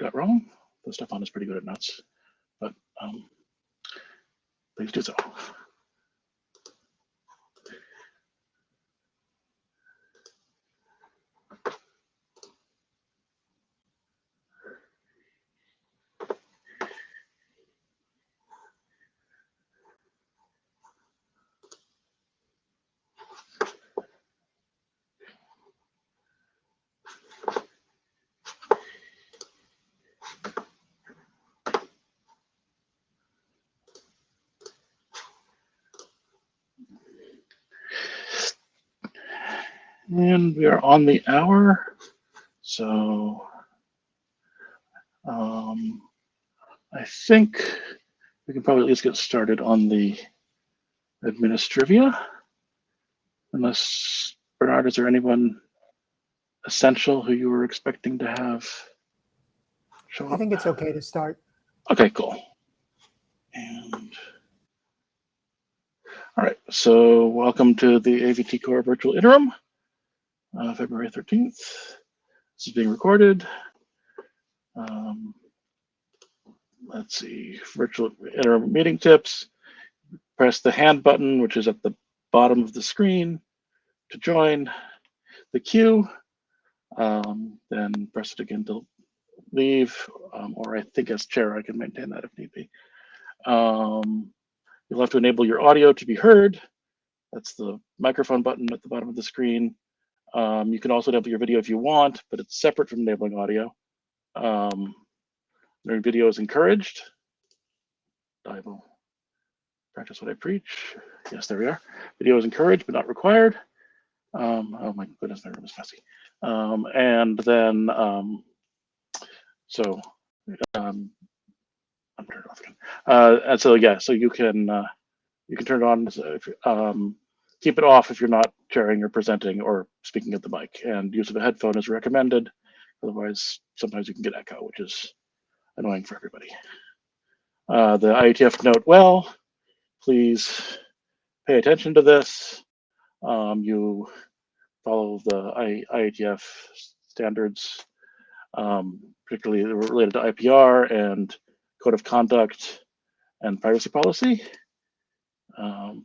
got wrong. The Stefan is pretty good at notes, but please do so. And we are on the hour, so I think we can probably at least get started on the administrivia. Unless, Bernard, is there anyone essential who you were expecting to have show up? I think it's okay to start. Okay, cool. And all right, so welcome to the AVT Core Virtual Interim, February 13th. This is being recorded. Let's see, virtual interim meeting tips. Press the hand button, which is at the bottom of the screen, to join the queue. Then press it again to leave, or I think as chair, I can maintain that if need be. You'll have to enable your audio to be heard. That's the microphone button at the bottom of the screen. You can also enable your video if you want, but it's separate from enabling audio. Video is encouraged. I will practice what I preach. Yes, there we are. Video is encouraged, but not required. Oh my goodness, my room is messy. And then, I'm turning it off again. And so yeah, so you can turn it on. If, keep it off if you're not sharing or presenting or speaking at the mic. And use of a headphone is recommended. Otherwise, sometimes you can get echo, which is annoying for everybody. The IETF note, well, please pay attention to this. You follow the IETF standards, particularly related to IPR and code of conduct and privacy policy.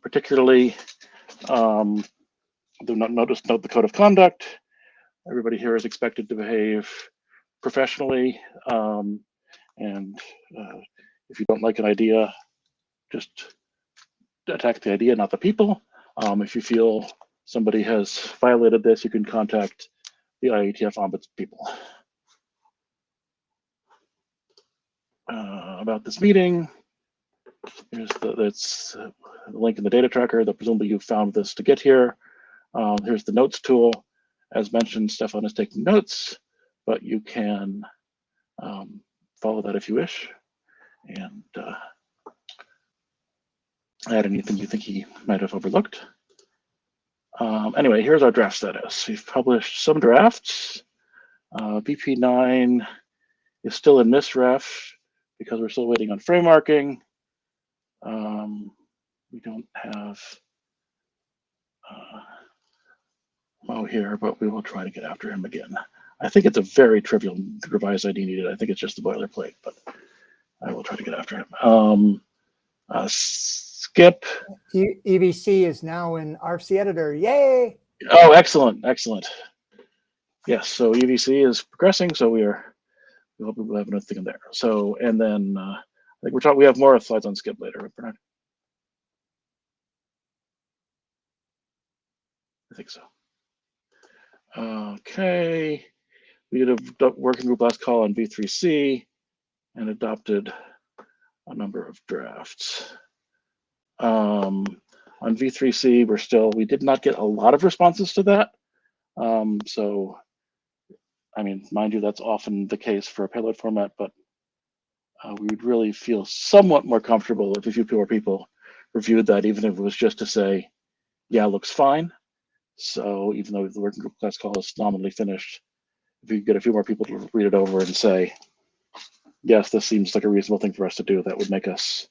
Particularly, do not note the code of conduct. Everybody here is expected to behave professionally, and if you don't like an idea, just attack the idea, not the people. If you feel somebody has violated this, you can contact the IETF ombuds people. About this meeting, here's that's the link in the data tracker that presumably you found this to get here. Here's the notes tool. As mentioned, Stefan is taking notes, but you can follow that if you wish, and add anything you think he might have overlooked. Anyway, here's our draft status. We've published some drafts. BP9 is still in misref because we're still waiting on frameworking. We don't have Mo here, but we will try to get after him again. I think it's a very trivial revised ID needed. I think it's just the boilerplate, but I will try to get after him. Skip. EVC is now in RFC editor. Yay! Oh, excellent, excellent. Yes, so EVC is progressing, so we hope we'll have another thing in there. So, and then I think we have more slides on Skip later, right, Bernard? I think so. Okay, we did a working group last call on V3C and adopted a number of drafts. On V3C, we did not get a lot of responses to that. So, I mean, mind you, that's often the case for a payload format, but we would really feel somewhat more comfortable if a few more people reviewed that, even if it was just to say, yeah, looks fine. So even though the working group class call is nominally finished, if you could get a few more people to read it over and say, yes, this seems like a reasonable thing for us to do, that would make us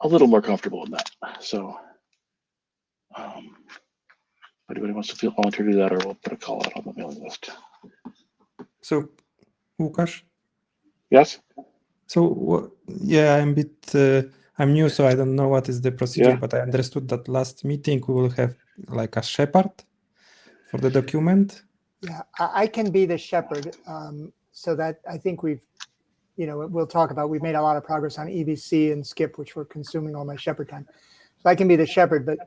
a little more comfortable in that. So if anybody wants to feel volunteer to do that, or we'll put a call out on the mailing list. So, Łukasz, Yes? So yeah, I'm new, so I don't know what is the procedure, Yeah. but I understood that last meeting we will have like a shepherd for the document. Yeah, I can be the shepherd. So that I think we'll talk about, we've made a lot of progress on EVC and Skip, which were consuming all my shepherd time. So I can be the shepherd, but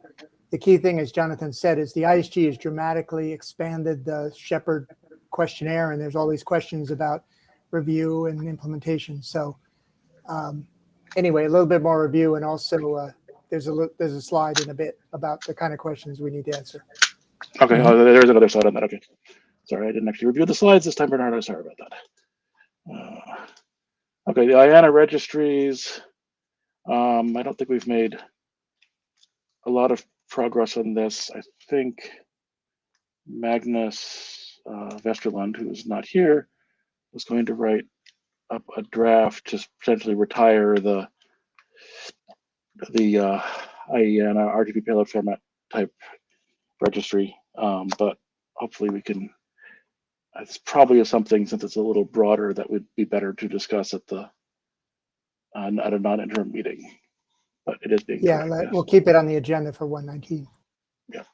the key thing, as Jonathan said, is the ISG has dramatically expanded the shepherd questionnaire, and there's all these questions about review and implementation. So anyway, a little bit more review, and also there's a slide in a bit about the kind of questions we need to answer. Okay, there's another slide on that. Okay. Sorry, I didn't actually review the slides this time, Bernardo. Sorry about that. Okay, the IANA registries. I don't think we've made a lot of progress on this. I think Magnus Vesterlund, who is not here, was going to write up a draft to potentially retire the IENA RTP payload format type registry, but hopefully we can. It's probably something, since it's a little broader, that would be better to discuss at a non-interim meeting. But it is being Yeah, tracked, yes. we'll keep it on the agenda for 119. Yeah.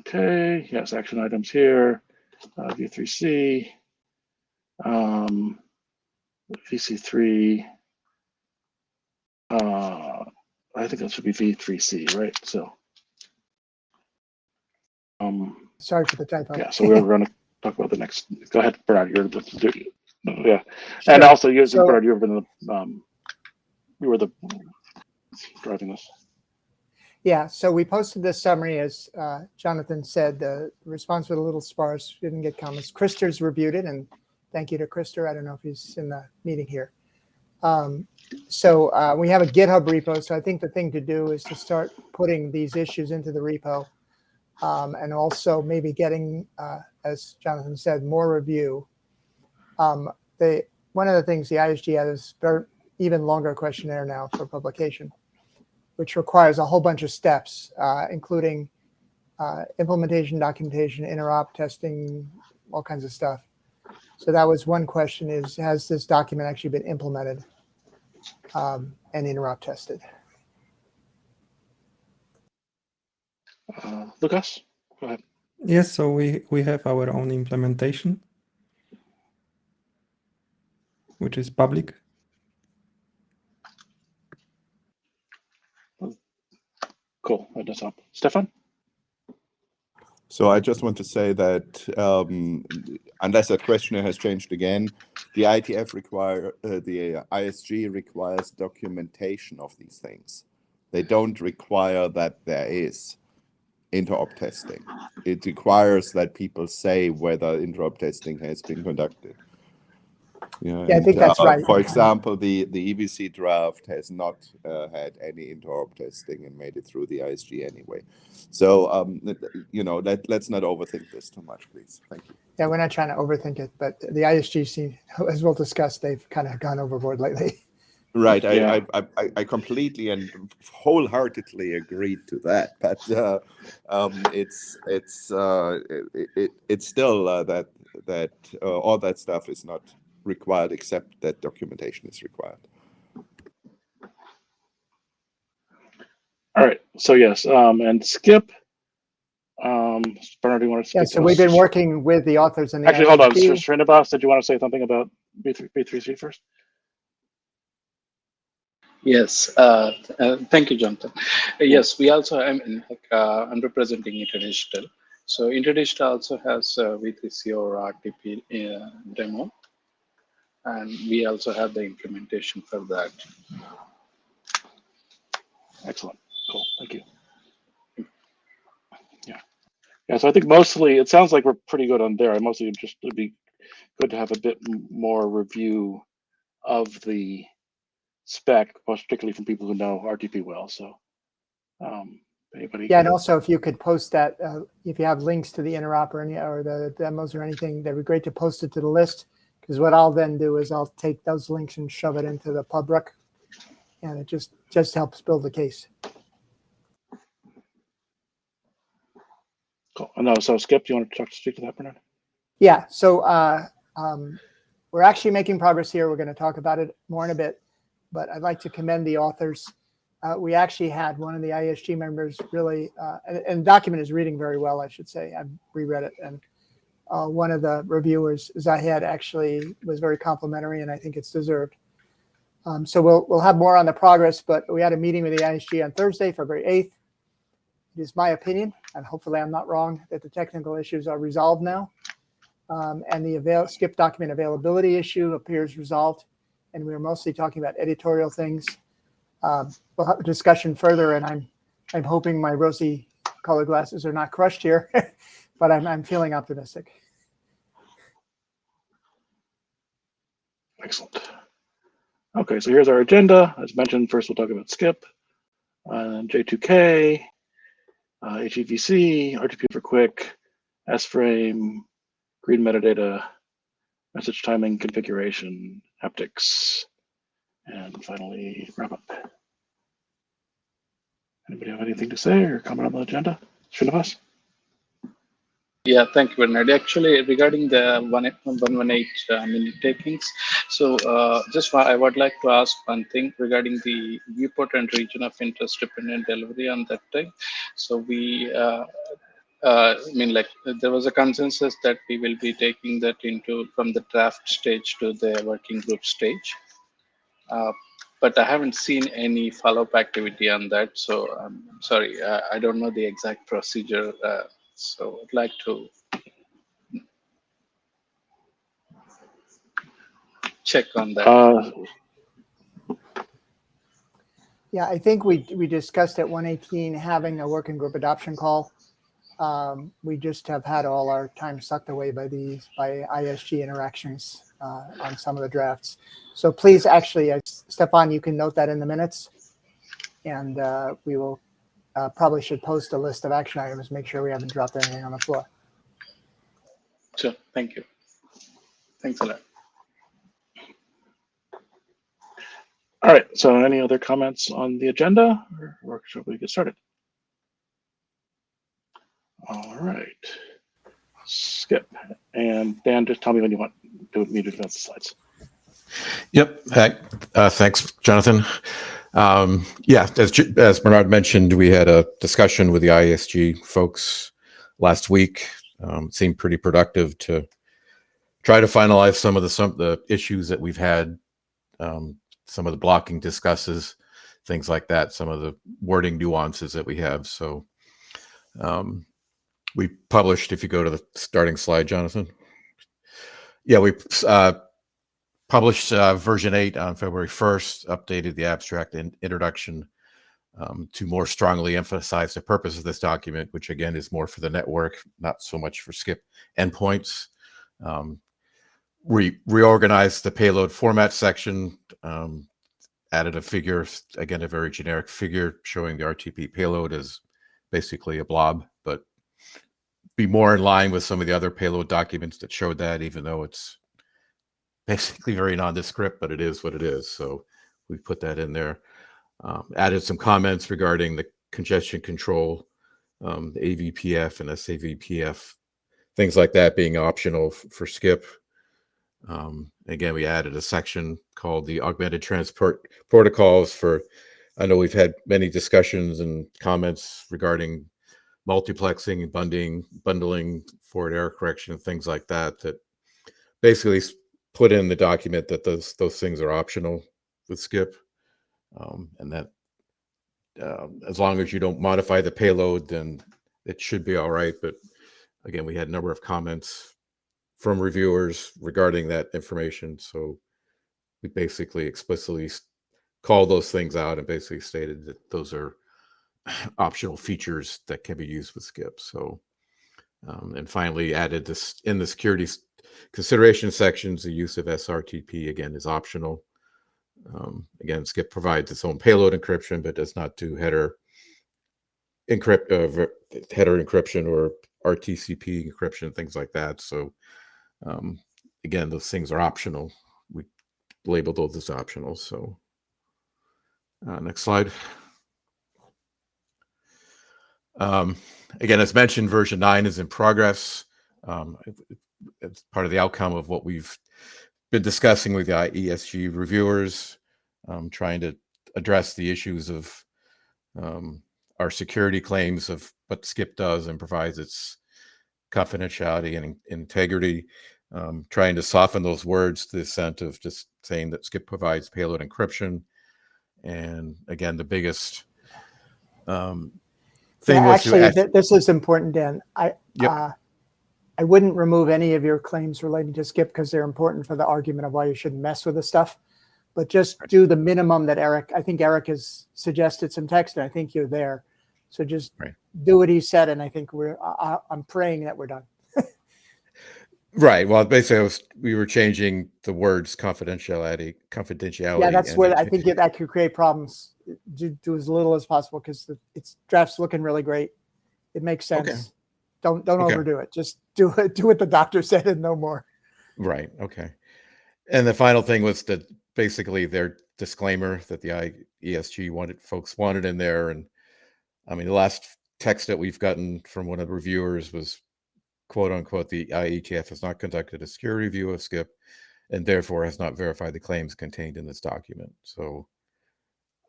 Okay. Yes, action items here. V3C, VC3. I think that should be V3C, right? So. Sorry for the typo. Yeah. So we're going to talk about the next. Go ahead, Bernard. Yeah. Sure. And also, you, So, Bernard, you were the driving this. yeah, so we posted this summary, as Jonathan said. The response was a little sparse, didn't get comments. Krister's reviewed it, and thank you to Krister. I don't know if he's in the meeting here. So we have a GitHub repo, so I think the thing to do is to start putting these issues into the repo, and also maybe getting, as Jonathan said, more review. One of the things the ISG has is even longer questionnaire now for publication, which requires a whole bunch of steps, including implementation, documentation, interop testing, all kinds of stuff. So that was one question: is has this document actually been implemented and interop tested? Lucas, go ahead. Yes, so we have our own implementation, which is public. Cool. That does help. Stefan? So I just want to say that unless that questionnaire has changed again, the the ISG requires documentation of these things. They don't require that there is interop testing. It requires that people say whether interop testing has been conducted. Yeah, I think that's right. For example, the EVC draft has not had any interop testing and made it through the ISG anyway. So, let's not overthink this too much, please. Thank you. Yeah, we're not trying to overthink it, but the ISG, as we'll discuss, they've kind of gone overboard lately. Right. Yeah. I completely and wholeheartedly agreed to that, but it's still that all that stuff is not required, except that documentation is required. All right. So yes, and Skip. Bernard, do you want to speak? Yeah, so we've been working with the authors and the Actually, hold on. ISG. Srinivas, did you want to say something about B3C first? Yes, thank you, Jonathan. Yes, we also, I'm representing Interdigital. So Interdigital also has V3C or RTP demo, and we also have the implementation for that. Excellent. Cool. Thank you. Yeah. So I think mostly it sounds like we're pretty good on there. Mostly just it'd be good to have a bit more review of the spec, particularly from people who know RTP well. So anybody? Yeah, and also if you could post that, if you have links to the interop or the demos or anything, that'd be great to post it to the list. Because what I'll then do is I'll take those links and shove it into the public, and it just helps build the case. Cool. No, so Skip, do you want to speak to that, Bernard? Yeah. So we're actually making progress here. We're going to talk about it more in a bit, but I'd like to commend the authors. We actually had one of the ISG members really, and the document is reading very well, I should say. I've reread it, and one of the reviewers, Zahid, actually was very complimentary, and I think it's deserved. So we'll have more on the progress, but we had a meeting with the ISG on Thursday, February 8th. It is my opinion, and hopefully I'm not wrong, that the technical issues are resolved now. And the skip document availability issue appears resolved. And we were mostly talking about editorial things. We'll have a discussion further, and I'm hoping my rosy colored glasses are not crushed here, but I'm feeling optimistic. Excellent. Okay, so here's our agenda. As mentioned, first we'll talk about skip, J2K, HEVC, RTP for quick, S-frame, green metadata, message timing configuration, haptics, and finally wrap up. Anybody have anything to say or comment on the agenda? Srinivas? Yeah, thank you, Bernard. Actually, regarding the 118 minute takings, so I would like to ask one thing regarding the viewport and region of interest dependent delivery on that time. So we, there was a consensus that we will be taking that from the draft stage to the working group stage. But I haven't seen any follow-up activity on that. So I'm sorry, I don't know the exact procedure. So I'd like to check on that. Yeah, I think we discussed at 118 having a working group adoption call. We just have had all our time sucked away by ISG interactions on some of the drafts. So please, actually, Stefan, you can note that in the minutes, and we will probably should post a list of action items, make sure we haven't dropped anything on the floor. Sure, thank you. Thanks a lot. All right, so any other comments on the agenda, or should we get started? All right, skip. And Dan, just tell me when you want me to advance the slides. Yep. Thanks, Jonathan. Yeah, as Bernard mentioned, we had a discussion with the ISG folks last week. It seemed pretty productive to try to finalize some of the issues that we've had, some of the blocking discusses, things like that, some of the wording nuances that we have. So we published, if you go to the starting slide, Jonathan. Yeah, we published version 8 on February 1st, updated the abstract and introduction to more strongly emphasize the purpose of this document, which again is more for the network, not so much for skip endpoints. We reorganized the payload format section, added a figure, again, a very generic figure showing the RTP payload as basically a blob, but be more in line with some of the other payload documents that showed that, even though it's basically very nondescript, but it is what it is. So we put that in there. Added some comments regarding the congestion control, the AVPF and SAVPF, things like that being optional for skip. Again, we added a section called the augmented transport protocols for, I know we've had many discussions and comments regarding multiplexing and bundling forward error correction, things like that, that basically put in the document that those things are optional with skip, and that as long as you don't modify the payload, then it should be all right. But again, we had a number of comments from reviewers regarding that information, so we basically explicitly called those things out and basically stated that those are optional features that can be used with skip. So and finally added this in the security consideration sections, the use of SRTP again is optional. Again, skip provides its own payload encryption, but does not do header encryption or RTCP encryption, things like that. So again, those things are optional. We labeled those as optional. So next slide. Again, as mentioned, version 9 is in progress. It's part of the outcome of what we've been discussing with the ESG reviewers, trying to address the issues of our security claims of what SCIP does and provides its confidentiality and integrity, trying to soften those words to the extent of just saying that SCIP provides payload encryption. And again, the biggest thing was actually, this is important, Dan. I wouldn't remove any of your claims relating to SCIP because they're important for the argument of why you shouldn't mess with the stuff. But just do the minimum that I think Eric has suggested some text, and I think you're there. So just do what he said, and I think I'm praying that we're done. Right. Well, basically, we were changing the words confidentiality. Yeah, that's where I think that could create problems. Do as little as possible because its draft's looking really great. It makes sense. Okay. Don't overdo it. Just do what the doctor said and no more. Right. Okay. And the final thing was that basically their disclaimer that the ESG folks wanted in there. And I mean, the last text that we've gotten from one of the reviewers was, quote unquote, the IETF has not conducted a security review of SCIP and therefore has not verified the claims contained in this document. So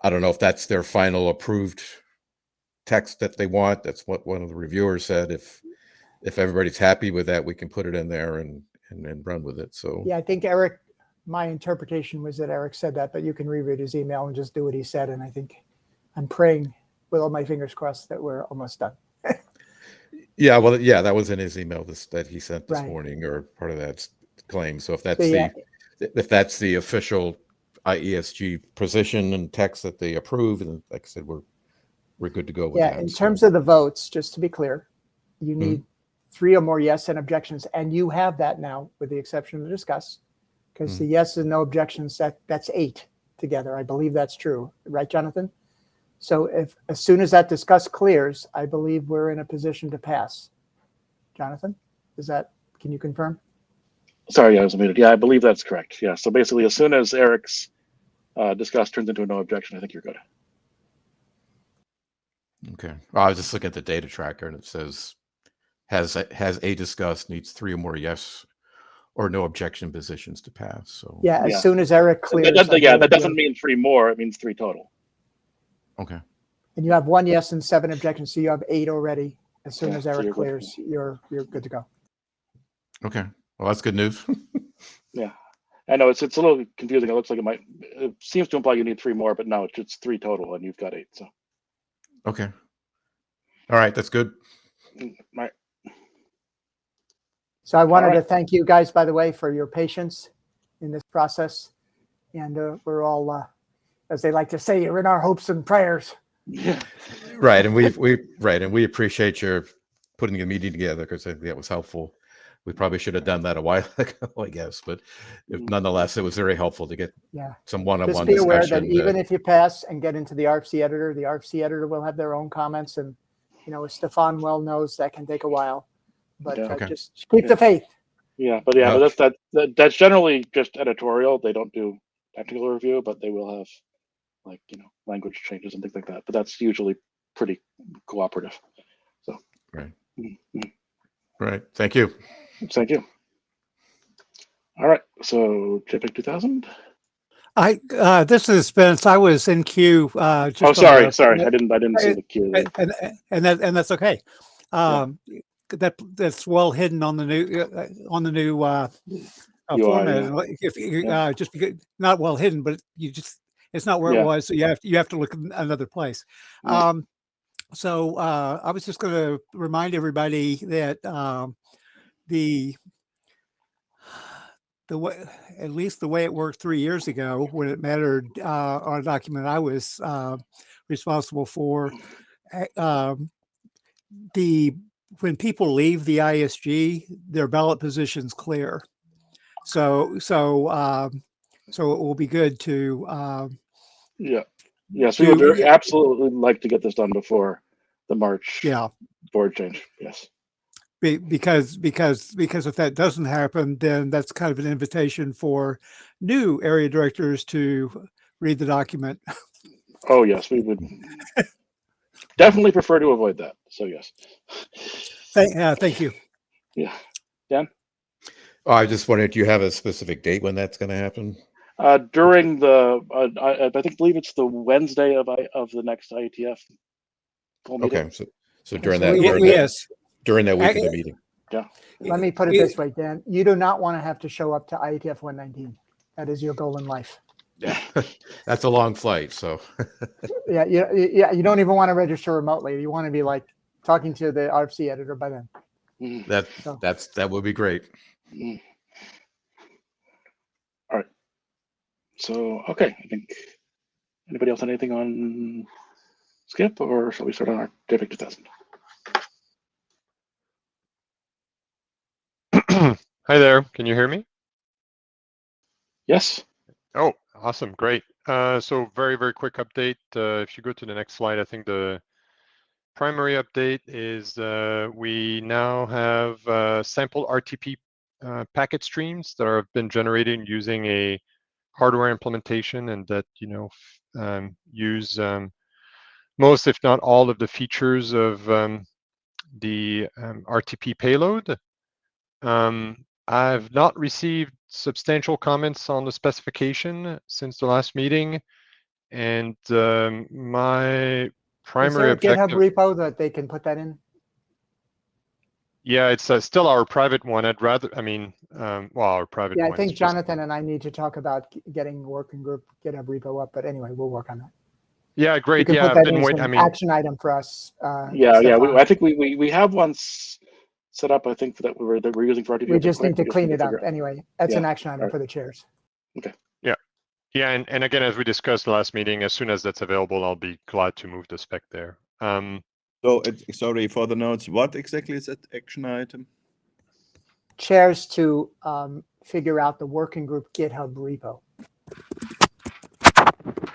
I don't know if that's their final approved text that they want. That's what one of the reviewers said. If everybody's happy with that, we can put it in there and run with it. So yeah, I think my interpretation was that Eric said that, but you can reread his email and just do what he said. And I think I'm praying with all my fingers crossed that we're almost done. Yeah, well, yeah, that was in his email that he sent this morning, or part of that claim. So if that's the official IESG position and text that they approve, and like I said, we're good to go with that. In terms of the votes, just to be clear, you need 3 or more yes and objections, and you have that now, with the exception of discuss, because the yes and no objections, that's 8 together. I believe that's true, right, Jonathan? So as soon as that discuss clears, I believe we're in a position to pass. Jonathan, can you confirm? Sorry, I was muted. Yeah, I believe that's correct. Yeah, so basically as soon as Eric's discuss turns into a no objection, I think you're good. Okay. Well, I was just looking at the data tracker and it says has a discuss needs 3 or more yes or no objection positions to pass. So as soon as Eric clears. That doesn't mean 3 more, it means 3 total. Okay. And you have 1 yes and 7 objections, so you have 8 already. As soon as Eric clears, you're good to go. Okay. Well, that's good news. Yeah. I know it's a little confusing. It looks like it seems to imply you need 3 more, but no, it's 3 total and you've got 8. So okay. All right, that's good. Right. So I wanted to thank you guys, by the way, for your patience in this process. And we're all, as they like to say, you're in our hopes and prayers. Yeah. Right. And we appreciate your putting the meeting together because I think that was helpful. We probably should have done that a while ago, I guess, but nonetheless, it was very helpful to get some one-on-one discussion. Just be aware that even if you pass and get into the RFC editor will have their own comments. And, as Stefan well knows, that can take a while. But just keep the faith. Yeah, but that's generally just editorial. They don't do technical review, but they will have language changes and things like that. But that's usually pretty cooperative. So Right. Thank you. Thank you. All right. So JPEG 2000. This is Spence. I was in queue. Sorry. I didn't see the queue. And that's okay. That's well hidden on the new format. If just because not well hidden, but it's not where it was. So you have to look in another place. So I was just going to remind everybody that the way, at least the way it worked 3 years ago when it mattered on a document I was responsible for, when people leave the ISG, their ballot position's clear. So it will be good to Yes, we would absolutely like to get this done before the March board change. Yes. Because if that doesn't happen, then that's kind of an invitation for new area directors to read the document. Oh yes, we would definitely prefer to avoid that. So yes. Thank you. Yeah, Dan. Oh, I just wondered, do you have a specific date when that's going to happen? During the, I believe it's the Wednesday of the next IETF full meeting. Okay, so during so that Yes. during that week of the meeting. Yeah. let me put it this way, Dan. You do not want to have to show up to IETF 119. That is your goal in life. Yeah, that's a long flight. So Yeah, you don't even want to register remotely. You want to be like talking to the RFC editor by then. Mm. that would be great. Mm. All right. So, okay, I think, anybody else have anything on Skip, or shall we start on our JPEG 2000? Hi there, can you hear me? Yes. Oh, awesome, great. So very, very quick update. If you go to the next slide, I think the primary update is we now have sample RTP packet streams that have been generated using a hardware implementation, and that, you know, use most, if not all, of the features of the RTP payload. I've not received substantial comments on the specification since the last meeting, and my primary Is there a GitHub objective. repo that they can put that in? Yeah, it's still our private one. I'd rather, I mean, well, our private Yeah, one. I think Jonathan and I need to talk about getting working group GitHub repo up, but anyway, we'll work on that. Yeah, great. You can Yeah, put I've that been in waiting. as I an mean, action item for us. Yeah. Stefan. I think we have one set up. I think that we're using for RTP. We just need to clean it up. Anyway, that's an action item Right. for the chairs. Okay. yeah, and again, as we discussed last meeting, as soon as that's available, I'll be glad to move the spec there. So, sorry for the notes. What exactly is that action item? Chairs to figure out the working group GitHub repo.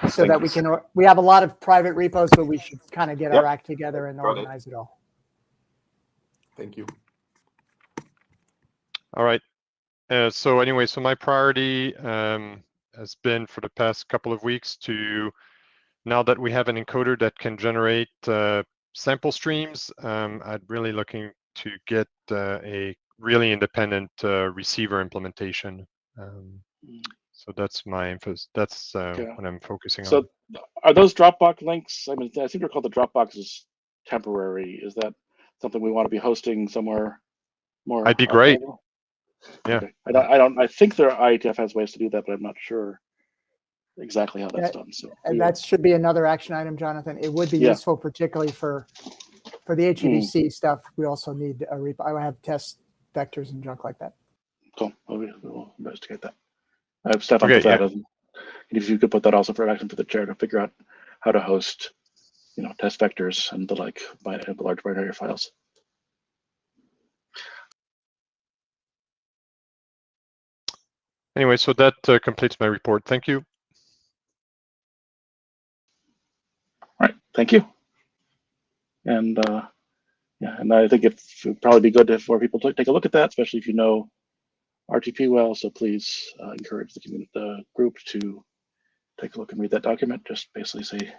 So that we have a lot of private repos, but we should kind of get our act together and organize it all. Thank you. All right. So anyway, so my priority has been for the past couple of weeks to, now that we have an encoder that can generate sample streams, I'd really looking to get a really independent receiver implementation. So that's my emphasis. That's what I'm focusing on. So are those Dropbox links? I mean, I seem to recall the Dropbox is temporary. Is that something we want to be hosting somewhere more? I'd be great. Yeah. Okay. I think their IETF has ways to do that, but I'm not sure exactly how that's done. So and that should be another action item, Jonathan. It would be useful, particularly for the HEVC stuff. We also need a repo. I have test vectors and junk like that. Cool. We'll investigate that. I have Stefan with that. If you could put that also for action for the chair to figure out how to host, test vectors and the like by large binary files. Anyway, so that completes my report. Thank you. All right, thank you. And and I think it would probably be good for people to take a look at that, especially if you know RTP well. So please encourage the group to take a look and read that document. Just basically say,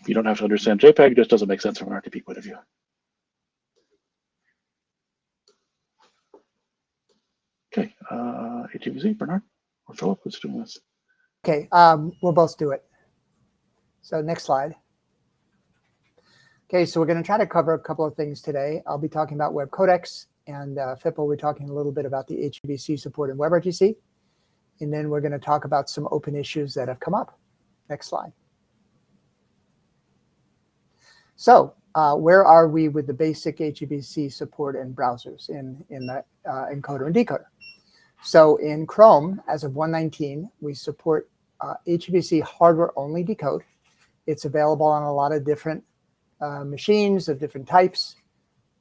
you don't have to understand JPEG, it just doesn't make sense from an RTP point of view. Okay, HEVC, Bernard or Philip, who's doing this? Okay, we'll both do it. So next slide. Okay, so we're going to try to cover a couple of things today. I'll be talking about web codecs, and Phip will be talking a little bit about the HEVC support in WebRTC. And then we're going to talk about some open issues that have come up. Next slide. So where are we with the basic HEVC support in browsers in the encoder and decoder? So in Chrome, as of 1.19, we support HEVC hardware-only decode. It's available on a lot of different machines of different types,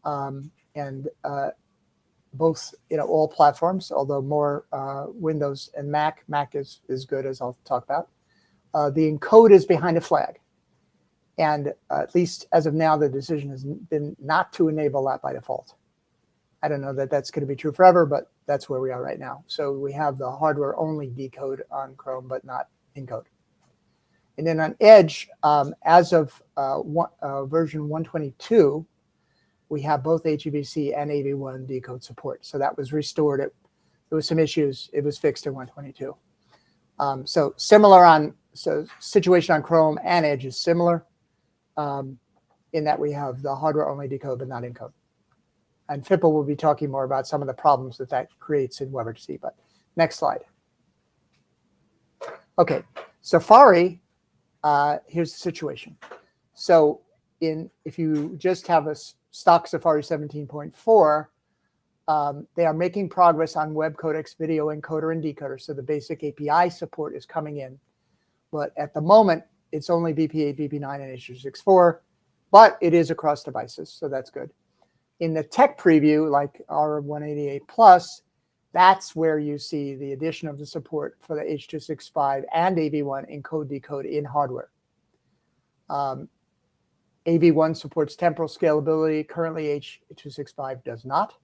and both all platforms, although more Windows and Mac. Mac is good, as I'll talk about. The encode is behind a flag. And at least as of now, the decision has been not to enable that by default. I don't know that that's going to be true forever, but that's where we are right now. So we have the hardware-only decode on Chrome, but not encode. And then on Edge, as of version 122, we have both HEVC and AV1 decode support. So that was restored there was some issues. It was fixed in 122. So similar on, so situation on Chrome and Edge is similar in that we have the hardware only decode but not encode. And Fippo will be talking more about some of the problems that that creates in WebRTC. But next slide. Okay, Safari, here's the situation. So if you just have a stock Safari 17.4, they are making progress on web codecs, video encoder, and decoder. So the basic API support is coming in. But at the moment, it's only BP8, BP9, and H.264, but it is across devices, so that's good. In the tech preview, like R188 Plus, that's where you see the addition of the support for the H.265 and AV1 encode decode in hardware. AV1 supports temporal scalability. Currently, H.265 does not.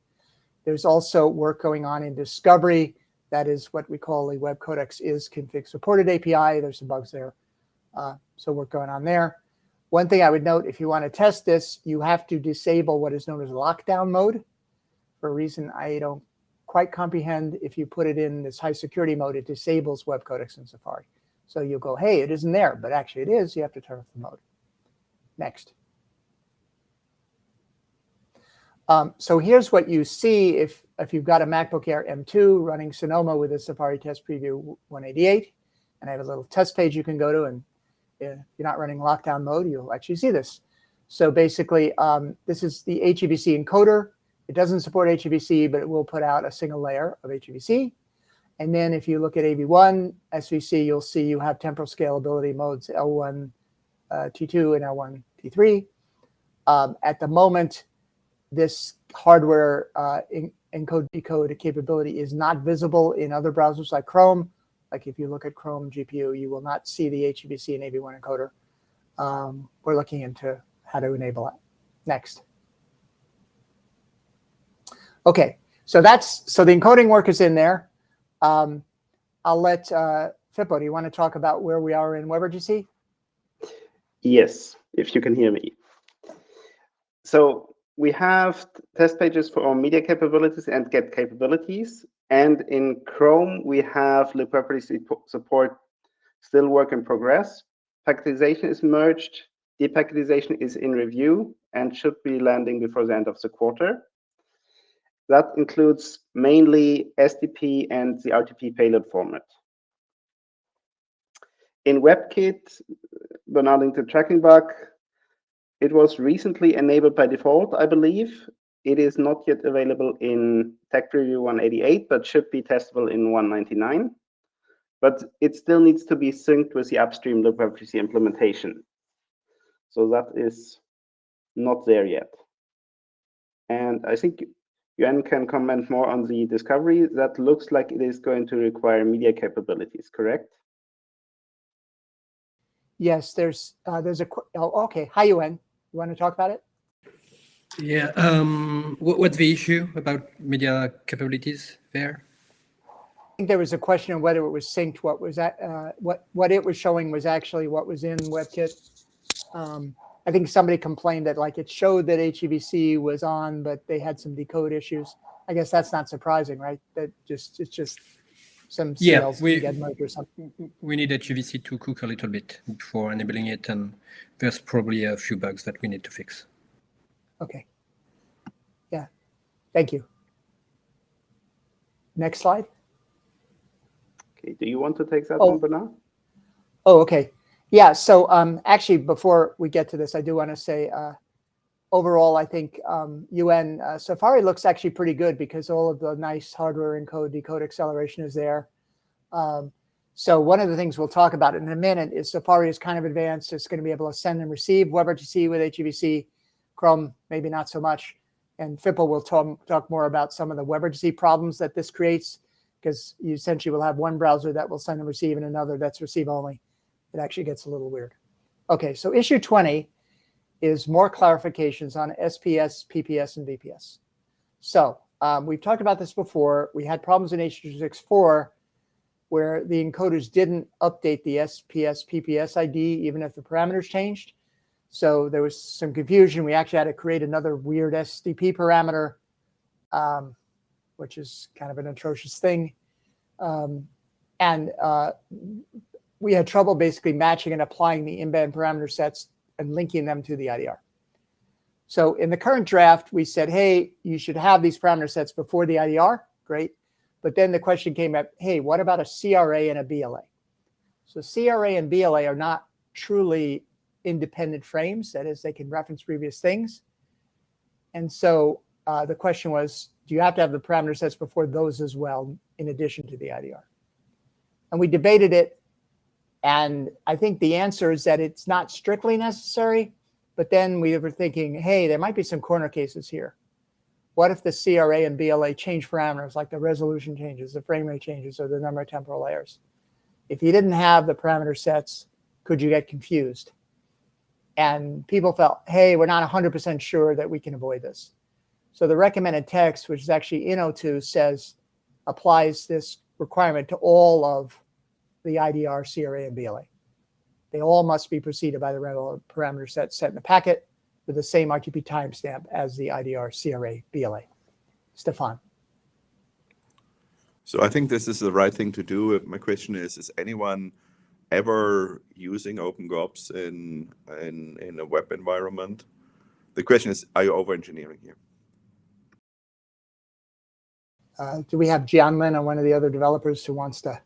There's also work going on in discovery. That is what we call a web codecs is config supported API. There's some bugs there. So work going on there. One thing I would note, if you want to test this, you have to disable what is known as lockdown mode. For a reason I don't quite comprehend, if you put it in this high security mode, it disables web codecs in Safari. So you'll go, hey, it isn't there, but actually it is. You have to turn off the mode. Next. So here's what you see if you've got a MacBook Air M2 running Sonoma with a Safari Test Preview 188. And I have a little test page you can go to, and if you're not running lockdown mode, you'll actually see this. So basically, this is the HEVC encoder. It doesn't support HEVC, but it will put out a single layer of HEVC. And then if you look at AV1 SVC, you'll see you have temporal scalability modes L1 T2 and L1 T3. At the moment, this hardware encode decode capability is not visible in other browsers like Chrome. Like if you look at Chrome GPU, you will not see the HEVC and AV1 encoder. We're looking into how to enable that. Next. Okay, so the encoding work is in there. I'll let Fippo, do you want to talk about where we are in WebRTC? Yes, if you can hear me. So we have test pages for our media capabilities and get capabilities. And in Chrome, we have libWebRTC support still work in progress. Packetization is merged. Depacketization is in review and should be landing before the end of the quarter. That includes mainly SDP and the RTP payload format. In WebKit, we're now linked to tracking bug. It was recently enabled by default, I believe. It is not yet available in Tech Preview 188, but should be testable in 199. But it still needs to be synced with the upstream libWebRTC implementation. So that is not there yet. And I think Yuan can comment more on the discovery. That looks like it is going to require media capabilities, correct? Yes, there's a, oh, okay. Hi, Yuan. You want to talk about it? Yeah. What's the issue about media capabilities there? I think there was a question of whether it was synced. What was that? What it was showing was actually what was in WebKit. I think somebody complained that like it showed that HEVC was on, but they had some decode issues. I guess that's not surprising, right? That it's just some CLs get merged or something. We need HEVC to cook a little bit before enabling it, and there's probably a few bugs that we need to fix. Okay. Yeah. Thank you. Next slide. Okay. Do you want to take that one, Bernard? Oh, okay. Yeah. So actually, before we get to this, I do want to say overall, I think UN Safari looks actually pretty good because all of the nice hardware encode decode acceleration is there. So one of the things we'll talk about in a minute is Safari is kind of advanced. It's going to be able to send and receive WebRTC with HEVC. Chrome, maybe not so much. And Fippo will talk more about some of the WebRTC problems that this creates, because you essentially will have one browser that will send and receive and another that's receive only. It actually gets a little weird. Okay, so issue 20 is more clarifications on SPS, PPS, and VPS. So we've talked about this before. We had problems in H.264 where the encoders didn't update the SPS, PPS ID even if the parameters changed. So there was some confusion. We actually had to create another weird SDP parameter. which is kind of an atrocious thing. We had trouble basically matching and applying the in-band parameter sets and linking them to the IDR. So in the current draft, we said, hey, you should have these parameter sets before the IDR. Great. But then the question came up, hey, what about a CRA and a BLA? So CRA and BLA are not truly independent frames. That is, they can reference previous things. And so the question was, do you have to have the parameter sets before those as well, in addition to the IDR? And we debated it. And I think the answer is that it's not strictly necessary. But then we were thinking, hey, there might be some corner cases here. What if the CRA and BLA change parameters, like the resolution changes, the frame rate changes, or the number of temporal layers? If you didn't have the parameter sets, could you get confused? And people felt, hey, we're not 100% sure that we can avoid this. So the recommended text, which is actually in 02, says, applies this requirement to all of the IDR, CRA, and BLA. They all must be preceded by the relevant parameter set set in the packet with the same RTP timestamp as the IDR, CRA, BLA. Stefan. So I think this is the right thing to do. My question is anyone ever using OpenGOPS in a web environment? The question is, are you over-engineering here? Do we have Jianlin or one of the other developers who wants to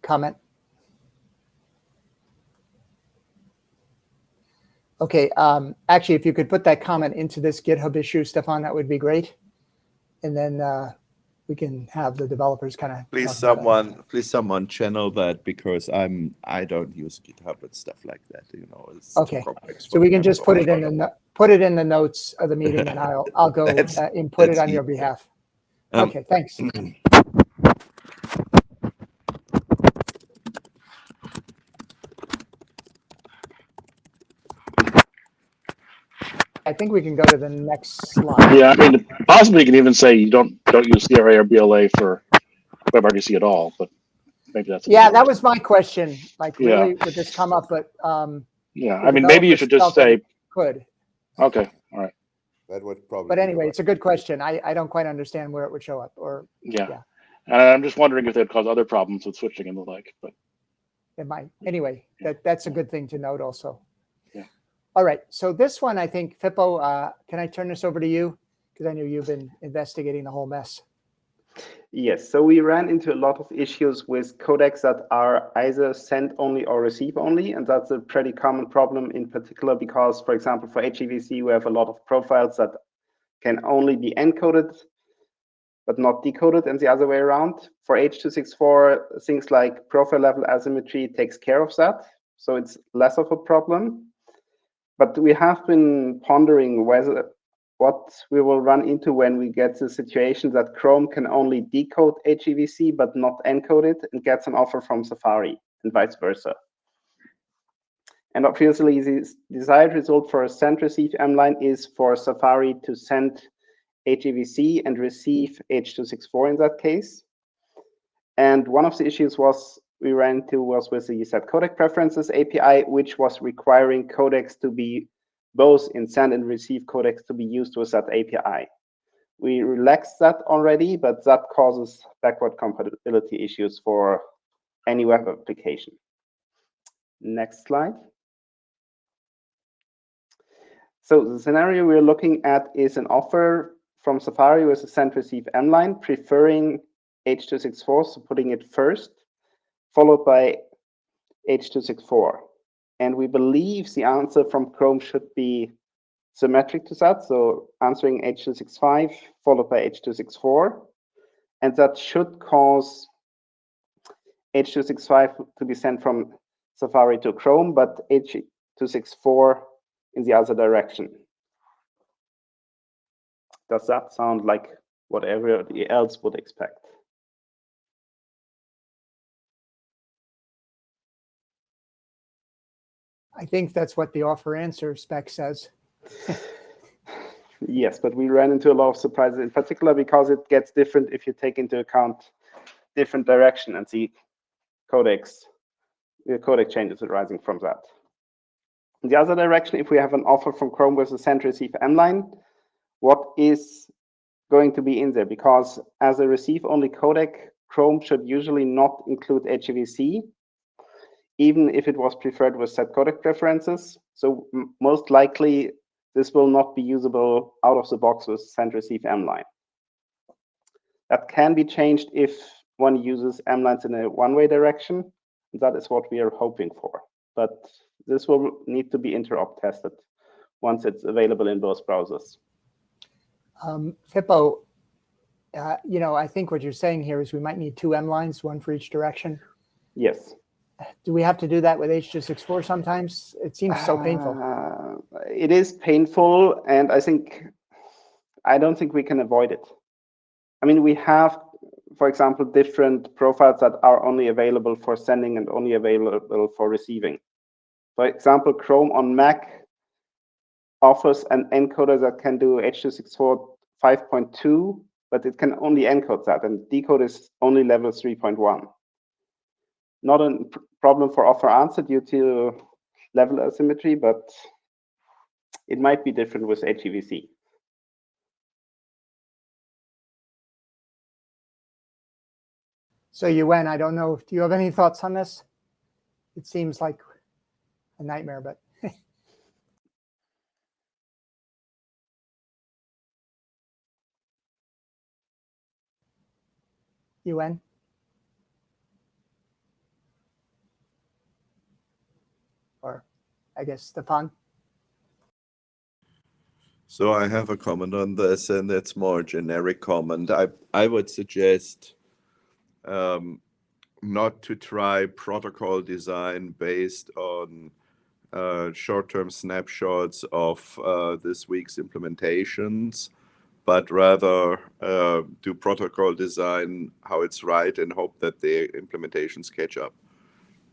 comment? Okay, actually, if you could put that comment into this GitHub issue, Stefan, that would be great. And then we can have the developers kind of. Please someone channel that, because I don't use GitHub and stuff like that. You know, it's okay. too complex. So we can just put it in the notes of the meeting, and I'll go input it on your behalf. Okay, thanks. I think we can go to the next slide. Yeah, I mean, possibly you can even say you don't use CRA or BLA for WebRTC at all, but maybe that's. Yeah, that was my question. Like, really, would this come up? But yeah, I mean, maybe you should just say. Could. Okay, all right. That would probably. But anyway, it's a good question. I don't quite understand where it would show up. Or yeah. And I'm just wondering if they'd cause other problems with switching and the like. But it might. Anyway, that's a good thing to note also. Yeah. All right. So this one, I think, Fippo, can I turn this over to you? Because I know you've been investigating the whole mess. Yes. So we ran into a lot of issues with codecs that are either send only or receive only. And that's a pretty common problem in particular because, for example, for HEVC, we have a lot of profiles that can only be encoded but not decoded, and the other way around. For H.264, things like profile level asymmetry takes care of that. So it's less of a problem. But we have been pondering what we will run into when we get the situation that Chrome can only decode HEVC but not encode it and gets an offer from Safari and vice versa. And obviously, the desired result for a send receive mline is for Safari to send HEVC and receive H.264 in that case. And one of the issues we ran into was with the set codec preferences API, which was requiring codecs to be both in send and receive codecs to be used with that API. We relaxed that already, but that causes backward compatibility issues for any web application. Next slide. So the scenario we're looking at is an offer from Safari with a send receive mline, preferring H.264, so putting it first, followed by H.264. And we believe the answer from Chrome should be symmetric to that, so answering H.265 followed by H.264. And that should cause H.265 to be sent from Safari to Chrome, but H.264 in the other direction. Does that sound like what everybody else would expect? I think that's what the offer answer spec says. Yes, but we ran into a lot of surprises, in particular because it gets different if you take into account different direction and the codec changes arising from that. In the other direction, if we have an offer from Chrome with a send receive mline, what is going to be in there, because as a receive-only codec, Chrome should usually not include HEVC, even if it was preferred with set codec preferences. So most likely, this will not be usable out of the box with send receive mline. That can be changed if one uses mlines in a one-way direction. That is what we are hoping for. But this will need to be interop tested once it's available in both browsers. Fippo, you know, I think what you're saying here is we might need two mlines, one for each direction. Yes. Do we have to do that with H.264 sometimes? It seems so painful. It is painful, and I don't think we can avoid it. I mean, we have, for example, different profiles that are only available for sending and only available for receiving. For example, Chrome on Mac offers an encoder that can do H.264 5.2, but it can only encode that, and decode is only level 3.1. Not a problem for offer answer due to level asymmetry, but it might be different with HEVC. So Yuen, I don't know, do you have any thoughts on this? It seems like a nightmare, but. Yuen? Or I guess Stefan? So I have a comment on this, and it's more a generic comment. I would suggest not to try protocol design based on short-term snapshots of this week's implementations, but rather do protocol design how it's right and hope that the implementations catch up.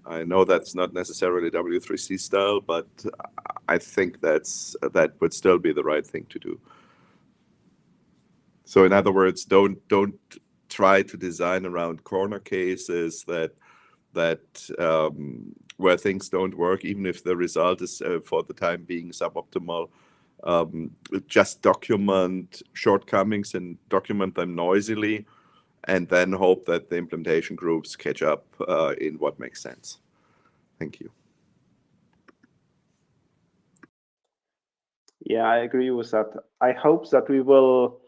I know that's not necessarily W3C style, but I think that would still be the right thing to do. So in other words, don't try to design around corner cases that where things don't work, even if the result is for the time being suboptimal. Just document shortcomings and document them noisily, and then hope that the implementation groups catch up in what makes sense. Thank you. Yeah, I agree with that. I hope that we will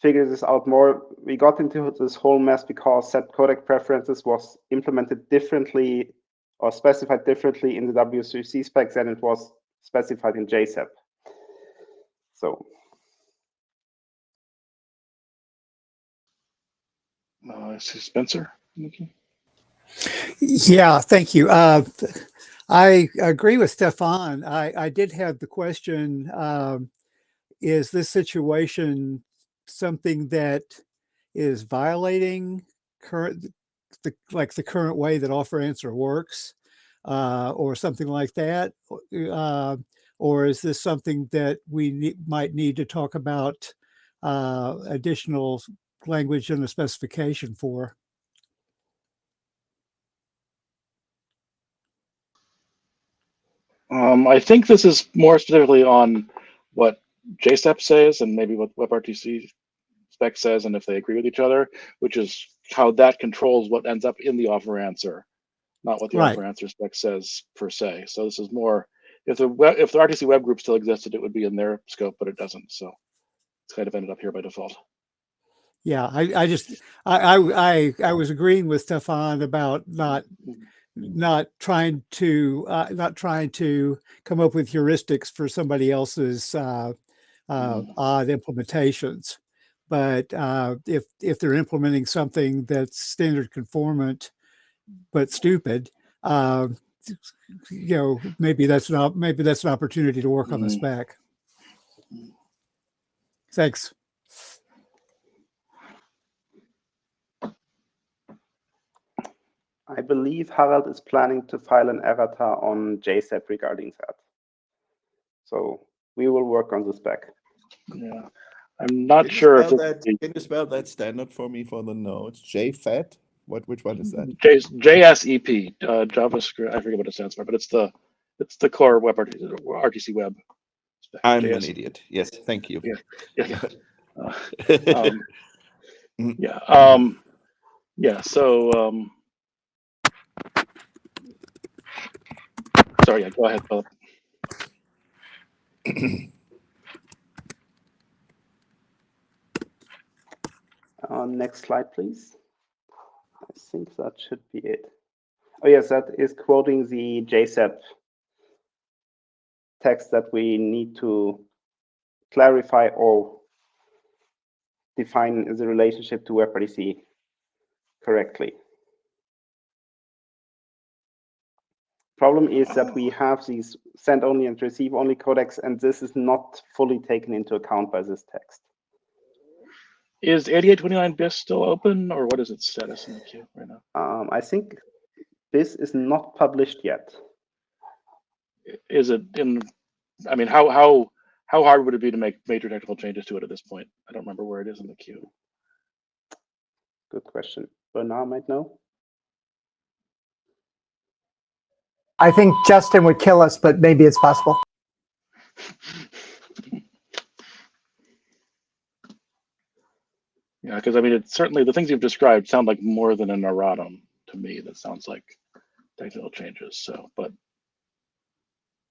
figure this out more. We got into this whole mess because set codec preferences was implemented differently or specified differently in the W3C specs than it was specified in JSEP. So. I see Spencer. Yeah, thank you. I agree with Stefan. I did have the question, is this situation something that is violating the current way that offer answer works, or something like that? Or is this something that we might need to talk about additional language in the specification for? I think this is more specifically on what JSEP says and maybe what WebRTC spec says, and if they agree with each other, which is how that controls what ends up in the offer answer, not what the offer answer spec says per se. So this is more, if the RTC web group still existed, it would be in their scope, but it doesn't. So it's kind of ended up here by default. Yeah, I was agreeing with Stefan about not trying to come up with heuristics for somebody else's odd implementations, but if they're implementing something that's standard conformant but stupid, you know, maybe that's an opportunity to work on the spec. Thanks. I believe Harald is planning to file an errata on JSEP regarding that. So we will work on the spec. Yeah, I'm not sure. Can you spell that standard for me for the notes? JFET? Which one is that? JSEP, JavaScript. I forget what it stands for, but it's the core web RTC web spec. I'm an idiot. Yes, thank you. Yeah. Yeah. So sorry. Yeah, go ahead, Philip. Next slide, please. I think that should be it. Oh yes, that is quoting the JSEP text that we need to clarify or define the relationship to WebRTC correctly. Problem is that we have these send only and receive only codecs, and this is not fully taken into account by this text. Is 8829 BIS still open, or what is its status in the queue right now? I think this is not published yet. Is it in? I mean, how hard would it be to make major technical changes to it at this point? I don't remember where it is in the queue. Good question. Bernard might know. I think Justin would kill us, but maybe it's possible. Yeah, because I mean, it's certainly the things you've described sound like more than an erratum to me. That sounds like technical changes. So, but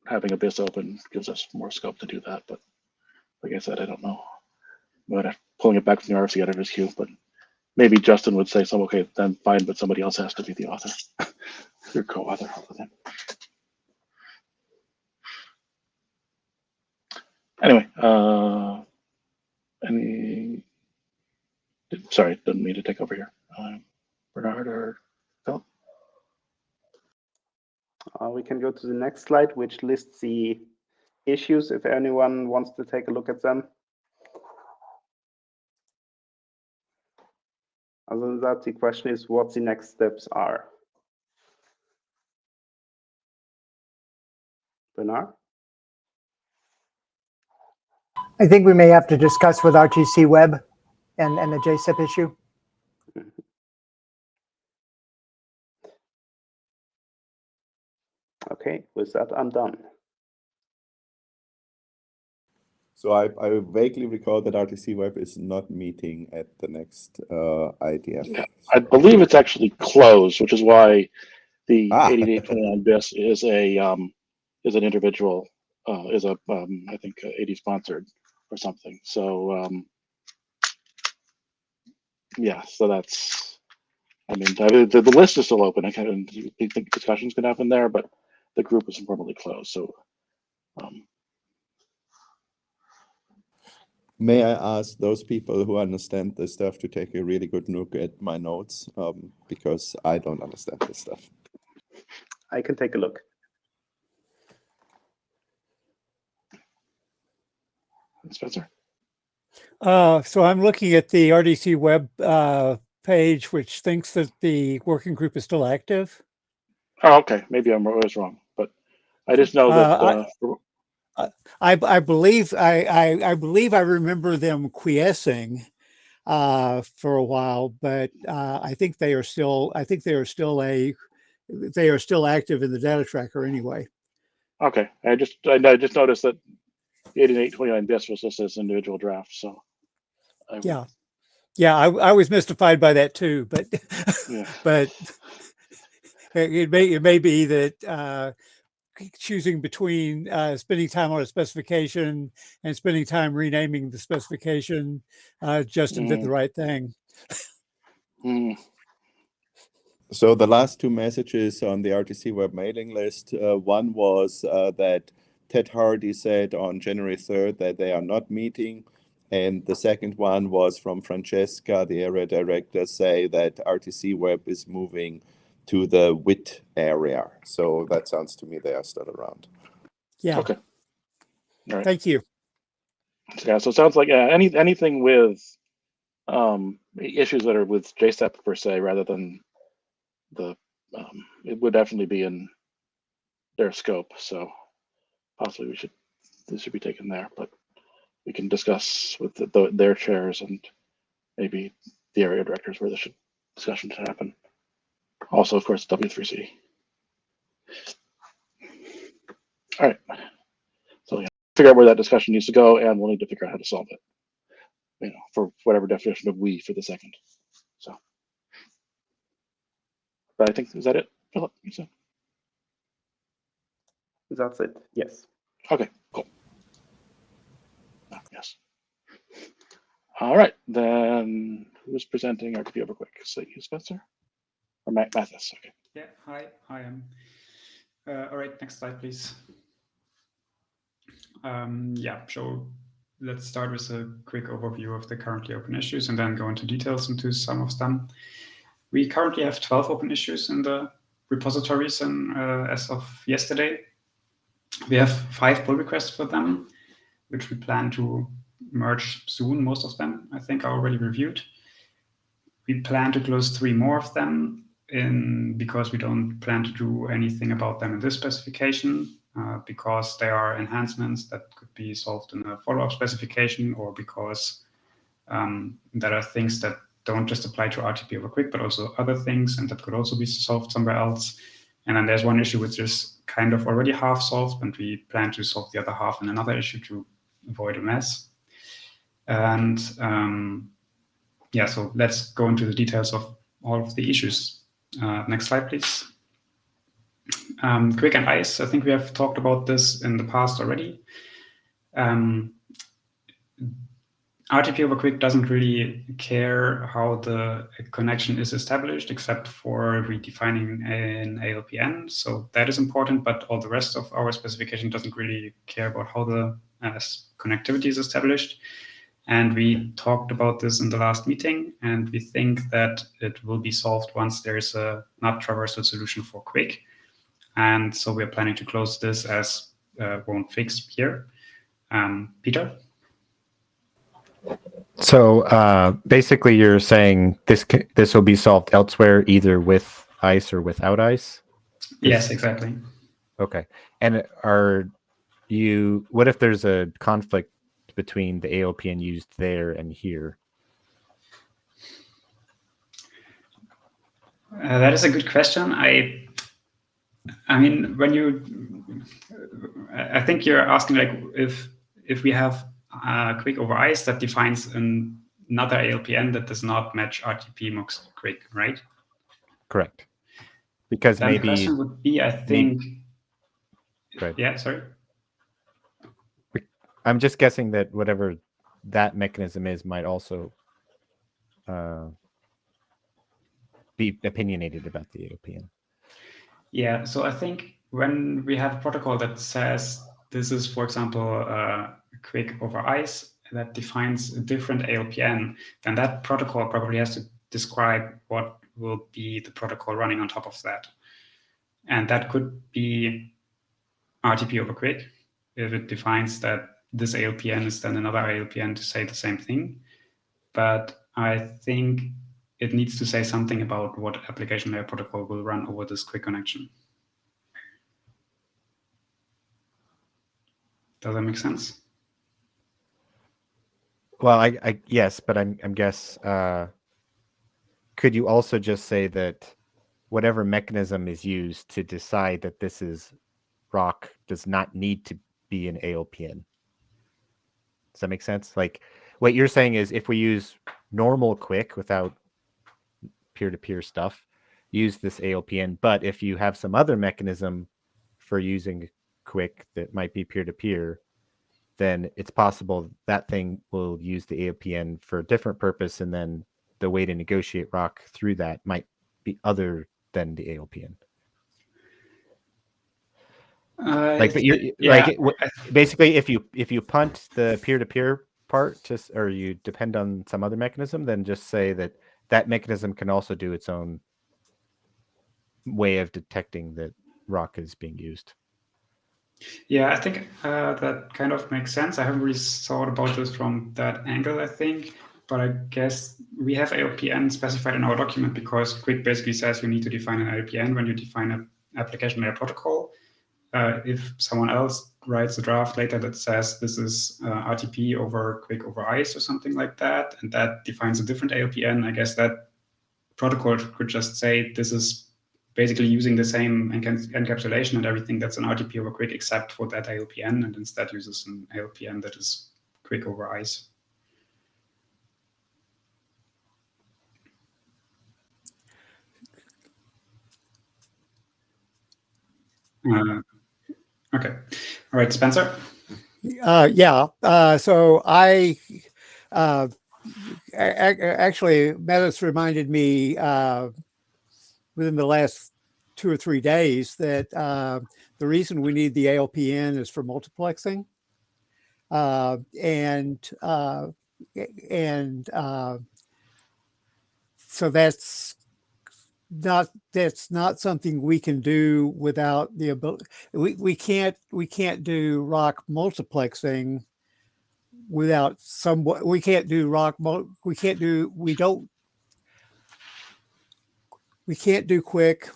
having a BIS open gives us more scope to do that. But like I said, I don't know. But pulling it back from the RFC editor's queue, but maybe Justin would say, "So okay, then fine, but somebody else has to be the author, your co-author." Anyway, sorry, didn't mean to take over here. Bernard or Phil? We can go to the next slide, which lists the issues if anyone wants to take a look at them. Other than that, the question is what the next steps are. Bernard? I think we may have to discuss with RTC Web and the JSEP issue. Okay, with that, I'm done. So I vaguely recall that RTC Web is not meeting at the next IETF. Yeah, I believe it's actually closed, which is why the 8829 BIS is an individual, I think 80 sponsored or something. So yeah, so that's, I mean, the list is still open. I think discussions can happen there, but the group is formally closed. So may I ask those people who understand this stuff to take a really good look at my notes, because I don't understand this stuff. I can take a look. Spencer? So I'm looking at the RDC Web page, which thinks that the working group is still active. Oh, okay. Maybe I was wrong, but I just know that I believe I remember them quiescing for a while, but I think they are still active in the data tracker anyway. Okay, I just noticed that 8829 BIS was listed as individual draft, so yeah, I was mystified by that too, but yeah. but it may be that choosing between spending time on a specification and spending time renaming the specification, Justin did the right thing. So the last two messages on the RTC Web mailing list, one was that Ted Hardy said on January 3rd that they are not meeting. And the second one was from Francesca, the area director, say that RTC Web is moving to the WIT area. So that sounds to me they are still around. Yeah. Okay. All right. Thank you. Yeah. So it sounds like anything with issues that are with JSEP per se, rather than the it would definitely be in their scope. So possibly this should be taken there, but we can discuss with their chairs and maybe the area directors where this discussion should happen. Also, of course, W3C. All right. So yeah, figure out where that discussion needs to go, and we'll need to figure out how to solve it. for whatever definition of we for the second. So, but I think, is that it, Philip? You said? That's it. Yes. Okay, cool. Yes. All right, then who's presenting RTP over quick? So you, Spencer? Or Mathis? Okay. Yeah, hi, I am. All right, next slide, please. Yeah, so let's start with a quick overview of the currently open issues and then go into details into some of them. We currently have 12 open issues in the repositories, and as of yesterday, we have 5 pull requests for them, which we plan to merge soon. Most of them, I think, are already reviewed. We plan to close 3 more of them because we don't plan to do anything about them in this specification, because they are enhancements that could be solved in a follow-up specification, or because there are things that don't just apply to RTP over quick, but also other things, and that could also be solved somewhere else. And then there's one issue which is kind of already half solved, and we plan to solve the other half in another issue to avoid a mess. And yeah, so let's go into the details of all of the issues. Next slide, please. Quick and ice, I think we have talked about this in the past already. RTP over quick doesn't really care how the connection is established, except for redefining an ALPN. So that is important, but all the rest of our specification doesn't really care about how the connectivity is established. And we talked about this in the last meeting, and we think that it will be solved once there's a not traversal solution for quick. And so we're planning to close this as won't fix here. Peter? So basically you're saying this will be solved elsewhere, either with ice or without ice? Yes, exactly. Okay. And what if there's a conflict between the ALPN used there and here? That is a good question. I mean, I think you're asking like if we have quick over ice that defines another ALPN that does not match RTP MUX quick, right? Correct. Because then maybe the question would be, I think. Right. Yeah, sorry. I'm just guessing that whatever that mechanism is might also be opinionated about the ALPN. Yeah, so I think when we have a protocol that says this is, for example, quick over ice that defines a different ALPN, then that protocol probably has to describe what will be the protocol running on top of that. And that could be RTP over quick if it defines that this ALPN is then another ALPN to say the same thing. But I think it needs to say something about what application layer protocol will run over this quick connection. Does that make sense? Well, I yes, but I'm guess could you also just say that whatever mechanism is used to decide that this is rock does not need to be an ALPN? Does that make sense? Like what you're saying is if we use normal quick without peer-to-peer stuff, use this ALPN, but if you have some other mechanism for using quick that might be peer-to-peer, then it's possible that thing will use the ALPN for a different purpose, and then the way to negotiate rock through that might be other than the ALPN. Basically, if you punt the peer-to-peer part, or you depend on some other mechanism, then just say that mechanism can also do its own way of detecting that rock is being used. Yeah, I think that kind of makes sense. I haven't really thought about this from that angle, I think, but I guess we have ALPN specified in our document because Quick basically says you need to define an ALPN when you define an application layer protocol. If someone else writes a draft later that says this is RTP over Quick over ice or something like that, and that defines a different ALPN, I guess that protocol could just say this is basically using the same encapsulation and everything that's an RTP over Quick except for that ALPN, and instead uses an ALPN that is Quick over ice. Okay. All right, Spencer. Yeah. So I actually, Metis reminded me within the last 2 or 3 days that the reason we need the ALPN is for multiplexing. So that's not something we can do without the ability. We can't do ROC multiplexing without we can't do ROC. We can't do quick.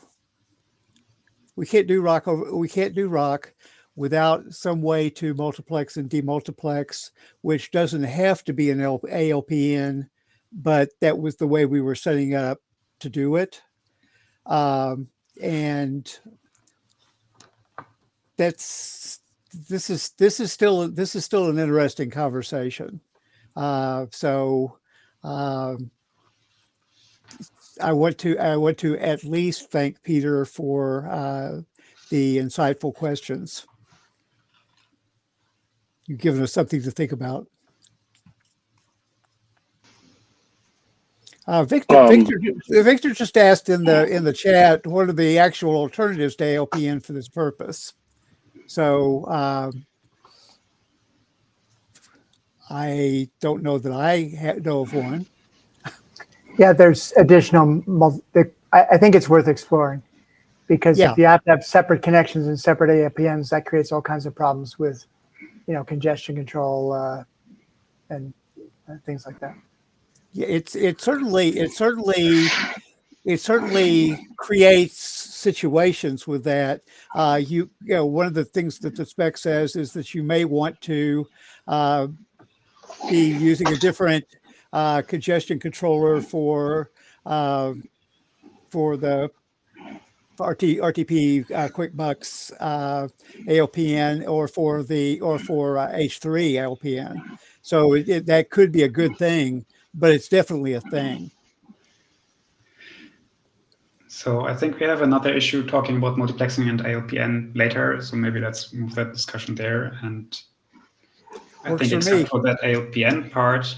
We can't do ROC without some way to multiplex and demultiplex, which doesn't have to be an ALPN, but that was the way we were setting up to do it. And this is still an interesting conversation. So I want to at least thank Peter for the insightful questions. You've given us something to think about. Victor just asked in the chat, what are the actual alternatives to ALPN for this purpose? So I don't know that I know of one. Yeah, there's additional. I think it's worth exploring, because if you have to have separate connections and separate ALPNs, that creates all kinds of problems with, congestion control and things like that. Yeah, it certainly creates situations with that. One of the things that the spec says is that you may want to be using a different congestion controller for the RTP QuickBucks ALPN or for H3 ALPN. So that could be a good thing, but it's definitely a thing. So I think we have another issue talking about multiplexing and ALPN later. So maybe let's move that discussion there. And I think except for that ALPN part,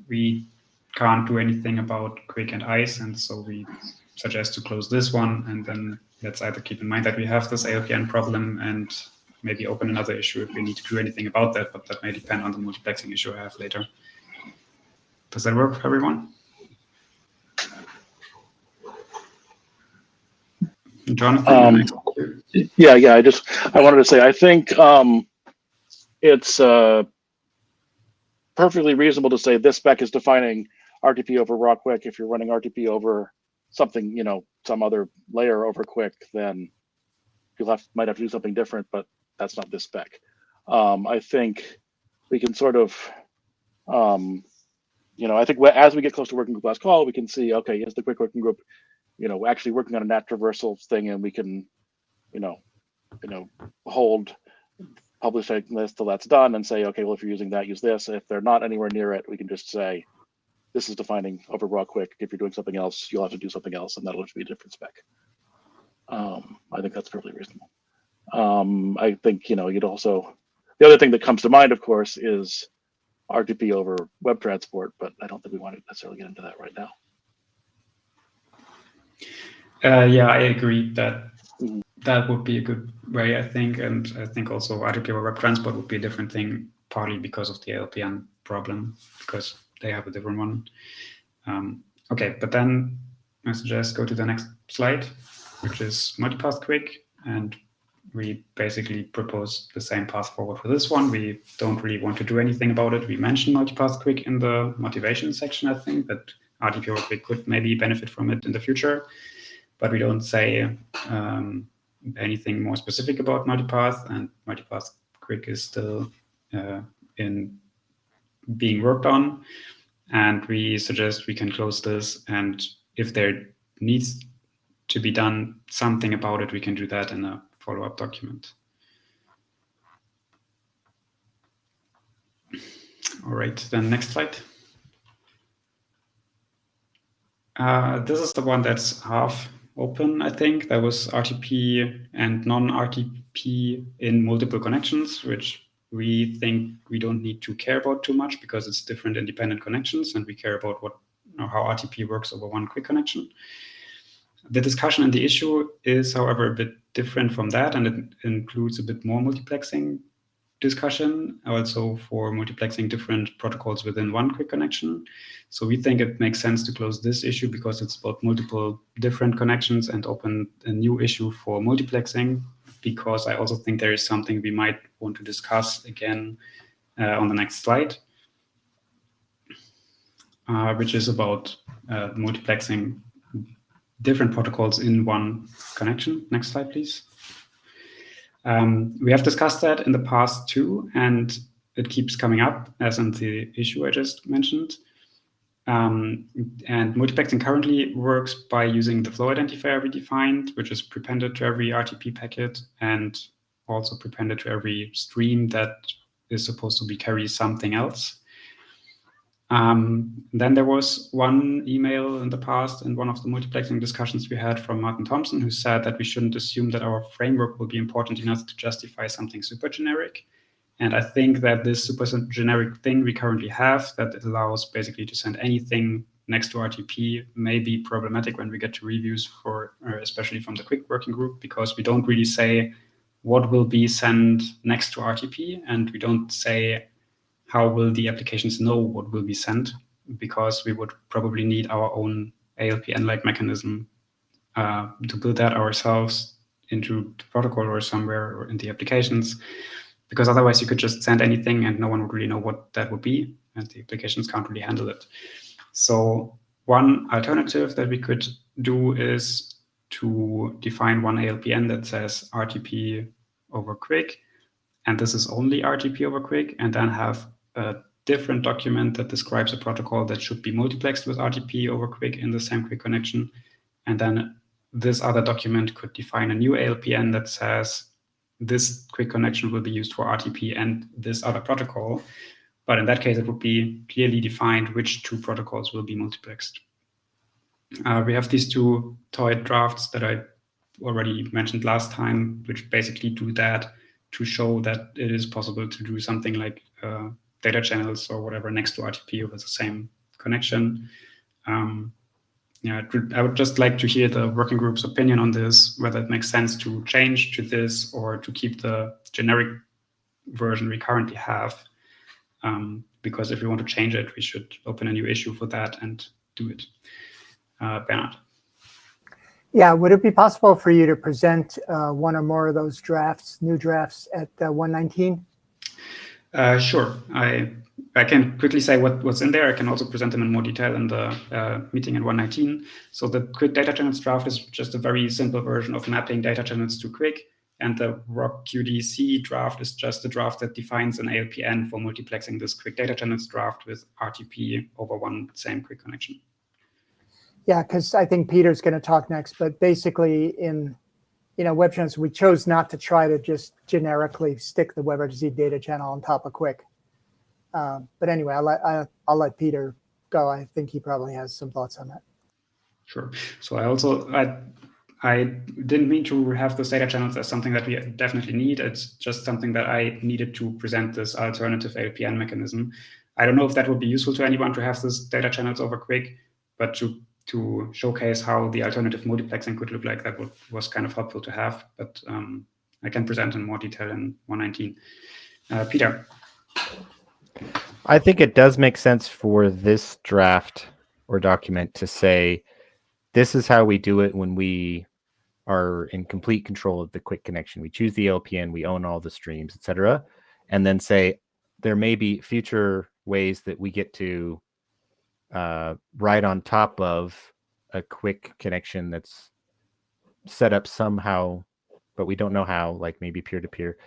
we can't do anything about quick and ice. And so we suggest to close this one. And then let's either keep in mind that we have this ALPN problem and maybe open another issue if we need to do anything about that. But that may depend on the multiplexing issue I have later. Does that work for everyone? Jonathan, yeah. I wanted to say, I think it's perfectly reasonable to say this spec is defining RTP over raw quick. If you're running RTP over something, some other layer over quick, then you might have to do something different, but that's not this spec. I think we can sort of, I think as we get close to working group last call, we can see, okay, is the quick working group, actually working on a NAT traversal thing, and we can, hold publishing this till that's done and say, okay, well, if you're using that, use this. If they're not anywhere near it, we can just say, this is defining over raw quick. If you're doing something else, you'll have to do something else, and that'll have to be a different spec. I think that's perfectly reasonable. I think, you'd also, the other thing that comes to mind, of course, is RTP over web transport, but I don't think we want to necessarily get into that right now. Yeah, I agree that that would be a good way, I think. And I think also RTP over web transport would be a different thing, partly because of the ALPN problem, because they have a different one. Okay, but then I suggest go to the next slide, which is multipath quick. And we basically propose the same path forward for this one. We don't really want to do anything about it. We mentioned multipath quick in the motivation section, I think, that RTP over quick could maybe benefit from it in the future, but we don't say anything more specific about multipath, and multipath quick is still in being worked on. And we suggest we can close this, and if there needs to be done something about it, we can do that in a follow-up document. All right, then next slide. This is the one that's half open, I think. There was RTP and non-RTP in multiple connections, which we think we don't need to care about too much because it's different independent connections, and we care about how RTP works over one quick connection. The discussion and the issue is, however, a bit different from that, and it includes a bit more multiplexing discussion, also for multiplexing different protocols within one quick connection. So we think it makes sense to close this issue because it's about multiple different connections, and open a new issue for multiplexing, because I also think there is something we might want to discuss again on the next slide, which is about multiplexing different protocols in one connection. Next slide, please. We have discussed that in the past too, and it keeps coming up, as in the issue I just mentioned. And multiplexing currently works by using the flow identifier we defined, which is prepended to every RTP packet, and also prepended to every stream that is supposed to carry something else. Then there was one email in the past in one of the multiplexing discussions we had from Martin Thompson, who said that we shouldn't assume that our framework will be important enough to justify something super generic. And I think that this super generic thing we currently have, that it allows basically to send anything next to RTP, may be problematic when we get to reviews for, especially from the quick working group, because we don't really say what will be sent next to RTP, and we don't say how will the applications know what will be sent, because we would probably need our own ALPN-like mechanism to build that ourselves into the protocol or somewhere or in the applications, because otherwise you could just send anything and no one would really know what that would be, and the applications can't really handle it. So one alternative that we could do is to define one ALPN that says RTP over quick, and this is only RTP over quick, and then have a different document that describes a protocol that should be multiplexed with RTP over quick in the same quick connection. And then this other document could define a new ALPN that says this quick connection will be used for RTP and this other protocol. But in that case, it would be clearly defined which two protocols will be multiplexed. We have these two toy drafts that I already mentioned last time, which basically do that to show that it is possible to do something like data channels or whatever next to RTP over the same connection. Yeah, I would just like to hear the working group's opinion on this, whether it makes sense to change to this or to keep the generic version we currently have. Because if we want to change it, we should open a new issue for that and do it. Bernard. Yeah, would it be possible for you to present one or more of those drafts, new drafts at 119? Sure. I can quickly say what's in there. I can also present them in more detail in the meeting in 119. So the quick data channels draft is just a very simple version of mapping data channels to quick. And the ROC-QDC draft is just a draft that defines an ALPN for multiplexing this quick data channels draft with RTP over one same quick connection. Yeah, because I think Peter's going to talk next, but basically in web channels, we chose not to try to just generically stick the WebRTC data channel on top of quick. But anyway, I'll let Peter go. I think he probably has some thoughts on that. Sure. So I didn't mean to have those data channels as something that we definitely need. It's just something that I needed to present this alternative ALPN mechanism. I don't know if that would be useful to anyone to have this data channels over quick, but to showcase how the alternative multiplexing could look like, that was kind of helpful to have. But I can present in more detail in 119. Peter. I think it does make sense for this draft or document to say, this is how we do it when we are in complete control of the quick connection. We choose the LPN, we own all the streams, etc. And then say, there may be future ways that we get to right on top of a quick connection that's set up somehow, but we don't know how, like maybe peer-to-peer,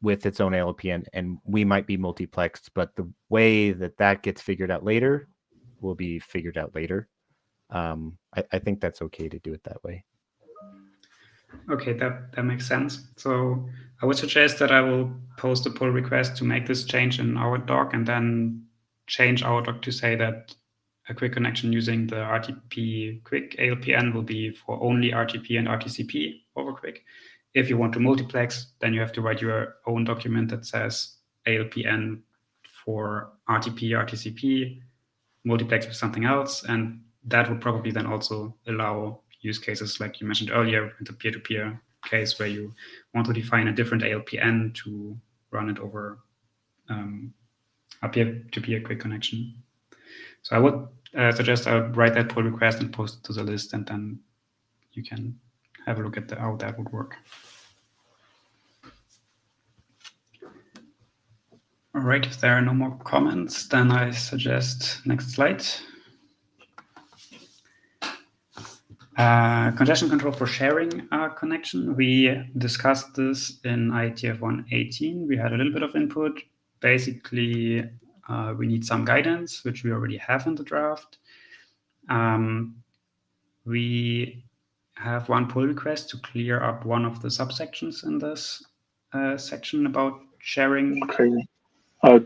with its own LPN, and we might be multiplexed, but the way that gets figured out later will be figured out later. I think that's okay to do it that way. Okay, that makes sense. So I would suggest that I will post a pull request to make this change in our doc, and then change our doc to say that a quick connection using the RTP quick ALPN will be for only RTP and RTCP over quick. If you want to multiplex, then you have to write your own document that says ALPN for RTP, RTCP, multiplex with something else. And that would probably then also allow use cases like you mentioned earlier in the peer-to-peer case where you want to define a different ALPN to run it over a peer-to-peer quick connection. So I would suggest I would write that pull request and post it to the list, and then you can have a look at how that would work. All right, if there are no more comments, then I suggest next slide. Congestion control for sharing connection. We discussed this in IETF-118. We had a little bit of input. Basically, we need some guidance, which we already have in the draft. We have one pull request to clear up one of the subsections in this section about sharing. Okay.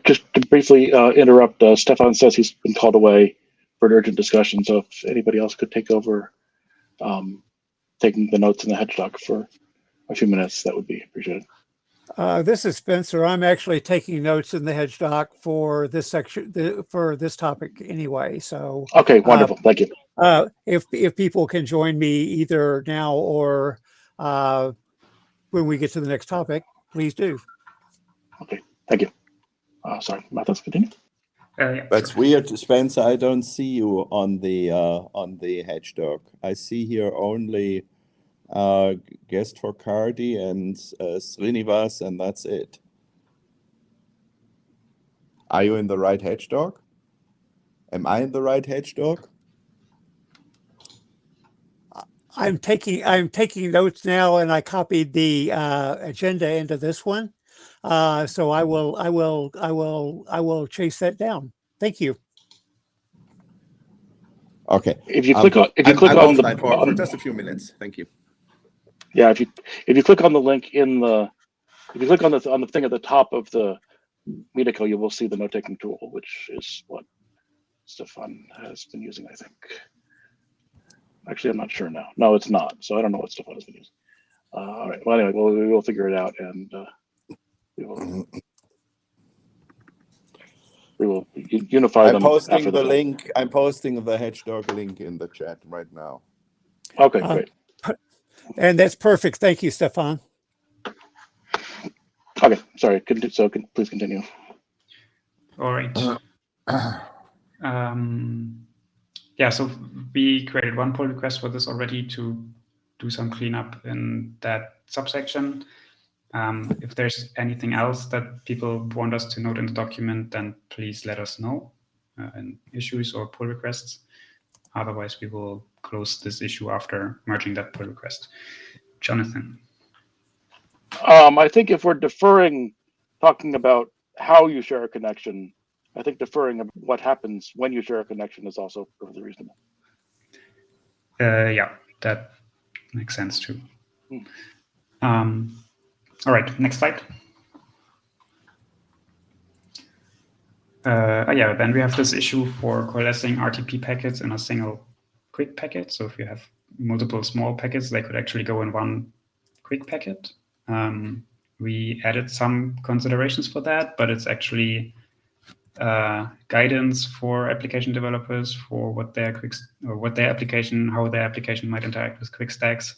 Just to briefly interrupt, Stefan says he's been called away for an urgent discussion. So if anybody else could take over taking the notes in the hedge doc for a few minutes, that would be appreciated. This is Spencer. I'm actually taking notes in the hedge doc for this section, for this topic anyway. So okay, wonderful. Thank you. If people can join me either now or when we get to the next topic, please do. Okay, thank you. Sorry, Mathis, continue. Yeah, That's weird, Spencer. I don't see you on the hedge doc. I see here only guest for Cardi and Srinivas, and that's it. Are you in the right hedge doc? Am I in the right hedge doc? I'm taking notes now, and I copied the agenda into this one. So I will chase that down. Thank you. Okay. If you click on for just a few minutes. Thank you. Yeah, if you click on the link in the if you click on the thing at the top of the Medico, you will see the note taking tool, which is what Stefan has been using, I think. Actually, I'm not sure now. No, it's not. So I don't know what Stefan has been using. All right. Well, anyway, we will figure it out, and we will unify them. I'm posting after the link. I'm posting the hedge dog link in the chat right now. Okay, great. And that's perfect. Thank you, Stefan. Okay, sorry. Please continue. All right. Yeah, so we created one pull request for this already to do some cleanup in that subsection. If there's anything else that people want us to note in the document, then please let us know in issues or pull requests. Otherwise, we will close this issue after merging that pull request. Jonathan. I think if we're deferring talking about how you share a connection, I think deferring what happens when you share a connection is also perfectly reasonable. Yeah, that makes sense too. All right, next slide. Yeah, then we have this issue for coalescing RTP packets in a single quick packet. So if you have multiple small packets, they could actually go in one quick packet. We added some considerations for that, but it's actually guidance for application developers for what their application, how their application might interact with quick stacks.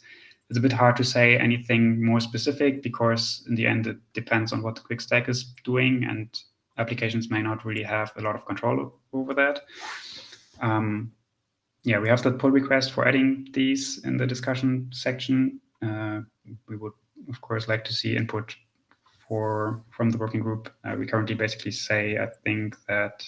It's a bit hard to say anything more specific because in the end it depends on what the quick stack is doing, and applications may not really have a lot of control over that. Yeah, we have that pull request for adding these in the discussion section. We would of course like to see input from the working group. We currently basically say, I think, that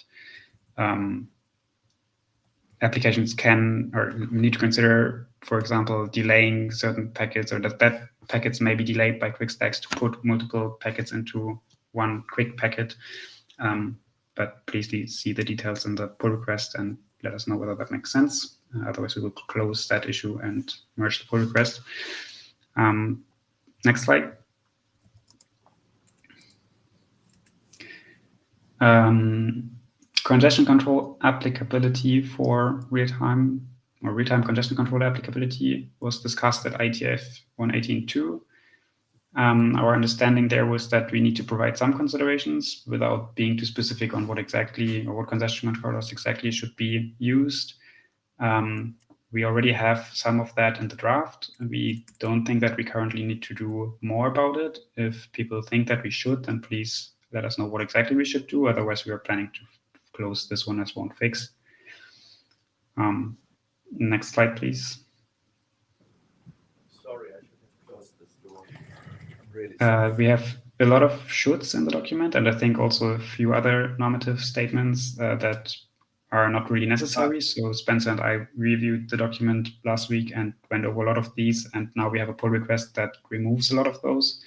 applications can or need to consider, for example, delaying certain packets, or that packets may be delayed by quick stacks to put multiple packets into one quick packet. But please see the details in the pull request and let us know whether that makes sense. Otherwise, we will close that issue and merge the pull request. Next slide. congestion control applicability for real-time congestion control applicability was discussed at IETF-118-2. Our understanding there was that we need to provide some considerations without being too specific on what exactly or what congestion controllers exactly should be used. We already have some of that in the draft. We don't think that we currently need to do more about it. If people think that we should, then please let us know what exactly we should do. Otherwise, we are planning to close this one as won't fix. Next slide, please. Sorry, I should have closed this door. I'm really sorry. We have a lot of shoulds in the document, and I think also a few other normative statements that are not really necessary. So Spencer and I reviewed the document last week and went over a lot of these, and now we have a pull request that removes a lot of those.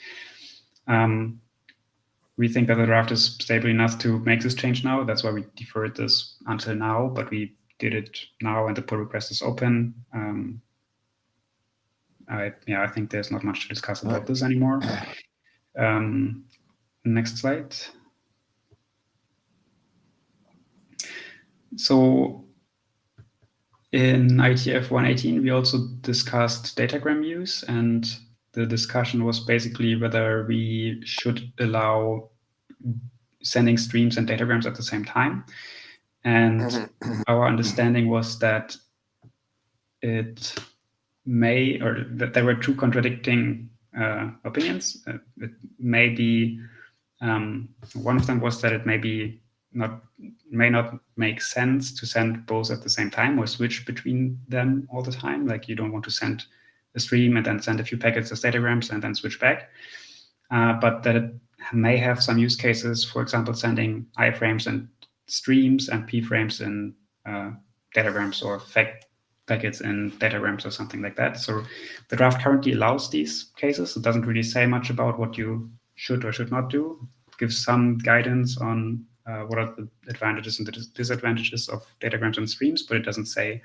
We think that the draft is stable enough to make this change now. That's why we deferred this until now, but we did it now and the pull request is open. I think there's not much to discuss about this anymore. Next slide. So in IETF 118, we also discussed datagram use, and the discussion was basically whether we should allow sending streams and datagrams at the same time. And our understanding was that it may, or that there were two contradicting opinions. It may be, one of them was that it may not make sense to send both at the same time or switch between them all the time. Like you don't want to send a stream and then send a few packets as datagrams and then switch back. But that it may have some use cases, for example, sending iframes and streams and pframes in datagrams or packets in datagrams or something like that. So the draft currently allows these cases. It doesn't really say much about what you should or should not do. It gives some guidance on what are the advantages and the disadvantages of datagrams and streams, but it doesn't say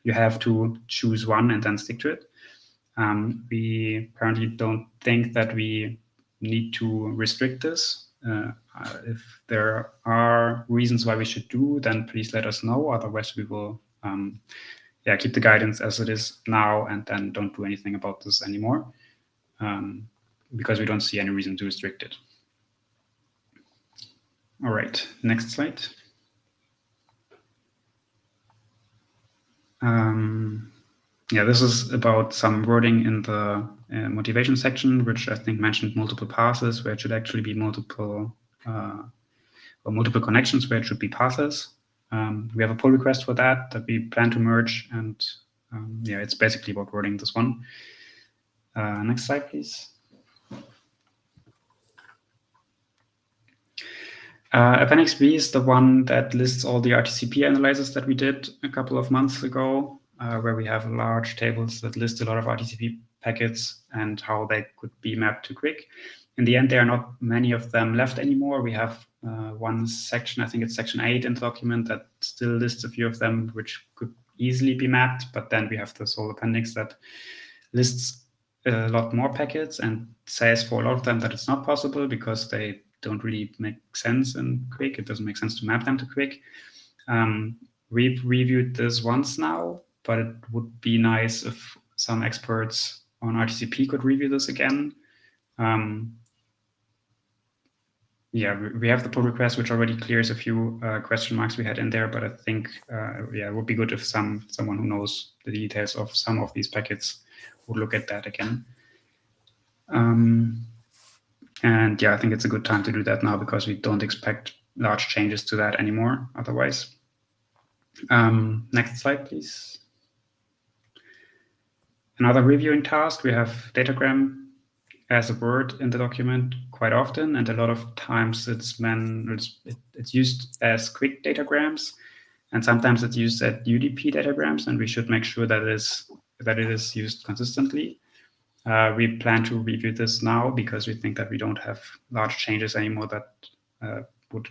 you have to choose one and then stick to it. We currently don't think that we need to restrict this. If there are reasons why we should do, then please let us know. Otherwise, we will keep the guidance as it is now and then don't do anything about this anymore, because we don't see any reason to restrict it. All right, next slide. This is about some wording in the motivation section, which I think mentioned multiple passes, where it should actually be multiple connections, where it should be passes. We have a pull request for that we plan to merge, and it's basically about wording this one. Next slide, please. Appendix B is the one that lists all the RTCP analysis that we did a couple of months ago, where we have large tables that list a lot of RTCP packets and how they could be mapped to Quick. In the end, there are not many of them left anymore. We have one section, I think it's section 8 in the document, that still lists a few of them which could easily be mapped, but then we have this whole appendix that lists a lot more packets and says for a lot of them that it's not possible because they don't really make sense in Quick. It doesn't make sense to map them to Quick. We've reviewed this once now, but it would be nice if some experts on RTCP could review this again. We have the pull request, which already clears a few question marks we had in there, but I think it would be good if someone who knows the details of some of these packets would look at that again. I think it's a good time to do that now because we don't expect large changes to that anymore otherwise. Next slide, please. Another reviewing task, we have datagram as a word in the document quite often, and a lot of times it's used as quick datagrams, and sometimes it's used as UDP datagrams, and we should make sure that it is used consistently. We plan to review this now because we think that we don't have large changes anymore that would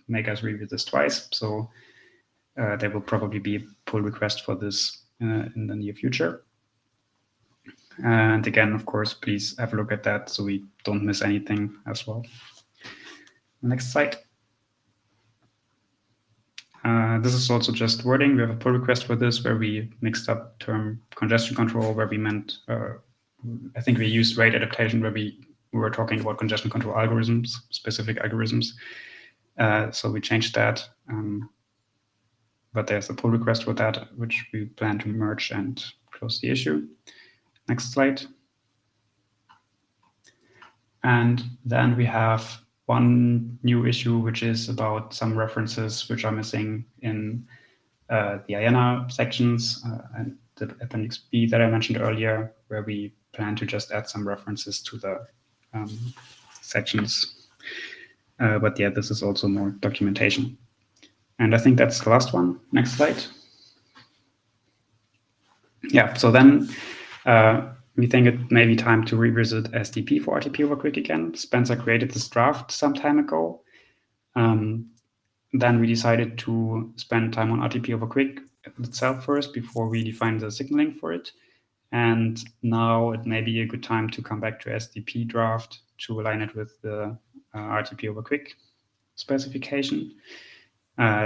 make us review this twice. So there will probably be a pull request for this in the near future. And again, of course, please have a look at that so we don't miss anything as well. Next slide. This is also just wording. We have a pull request for this where we mixed up term congestion control, where we meant, I think we used rate adaptation, where we were talking about congestion control algorithms, specific algorithms. So we changed that. But there's a pull request for that, which we plan to merge and close the issue. Next slide. And then we have one new issue, which is about some references which are missing in the IANA sections and the Appendix B that I mentioned earlier, where we plan to just add some references to the sections. But yeah, this is also more documentation. And I think that's the last one. Next slide. Yeah, so then we think it may be time to revisit SDP for RTP over Quick again. Spencer created this draft some time ago. Then we decided to spend time on RTP over Quick itself first before we define the signaling for it. And now it may be a good time to come back to SDP draft to align it with the RTP over Quick specification.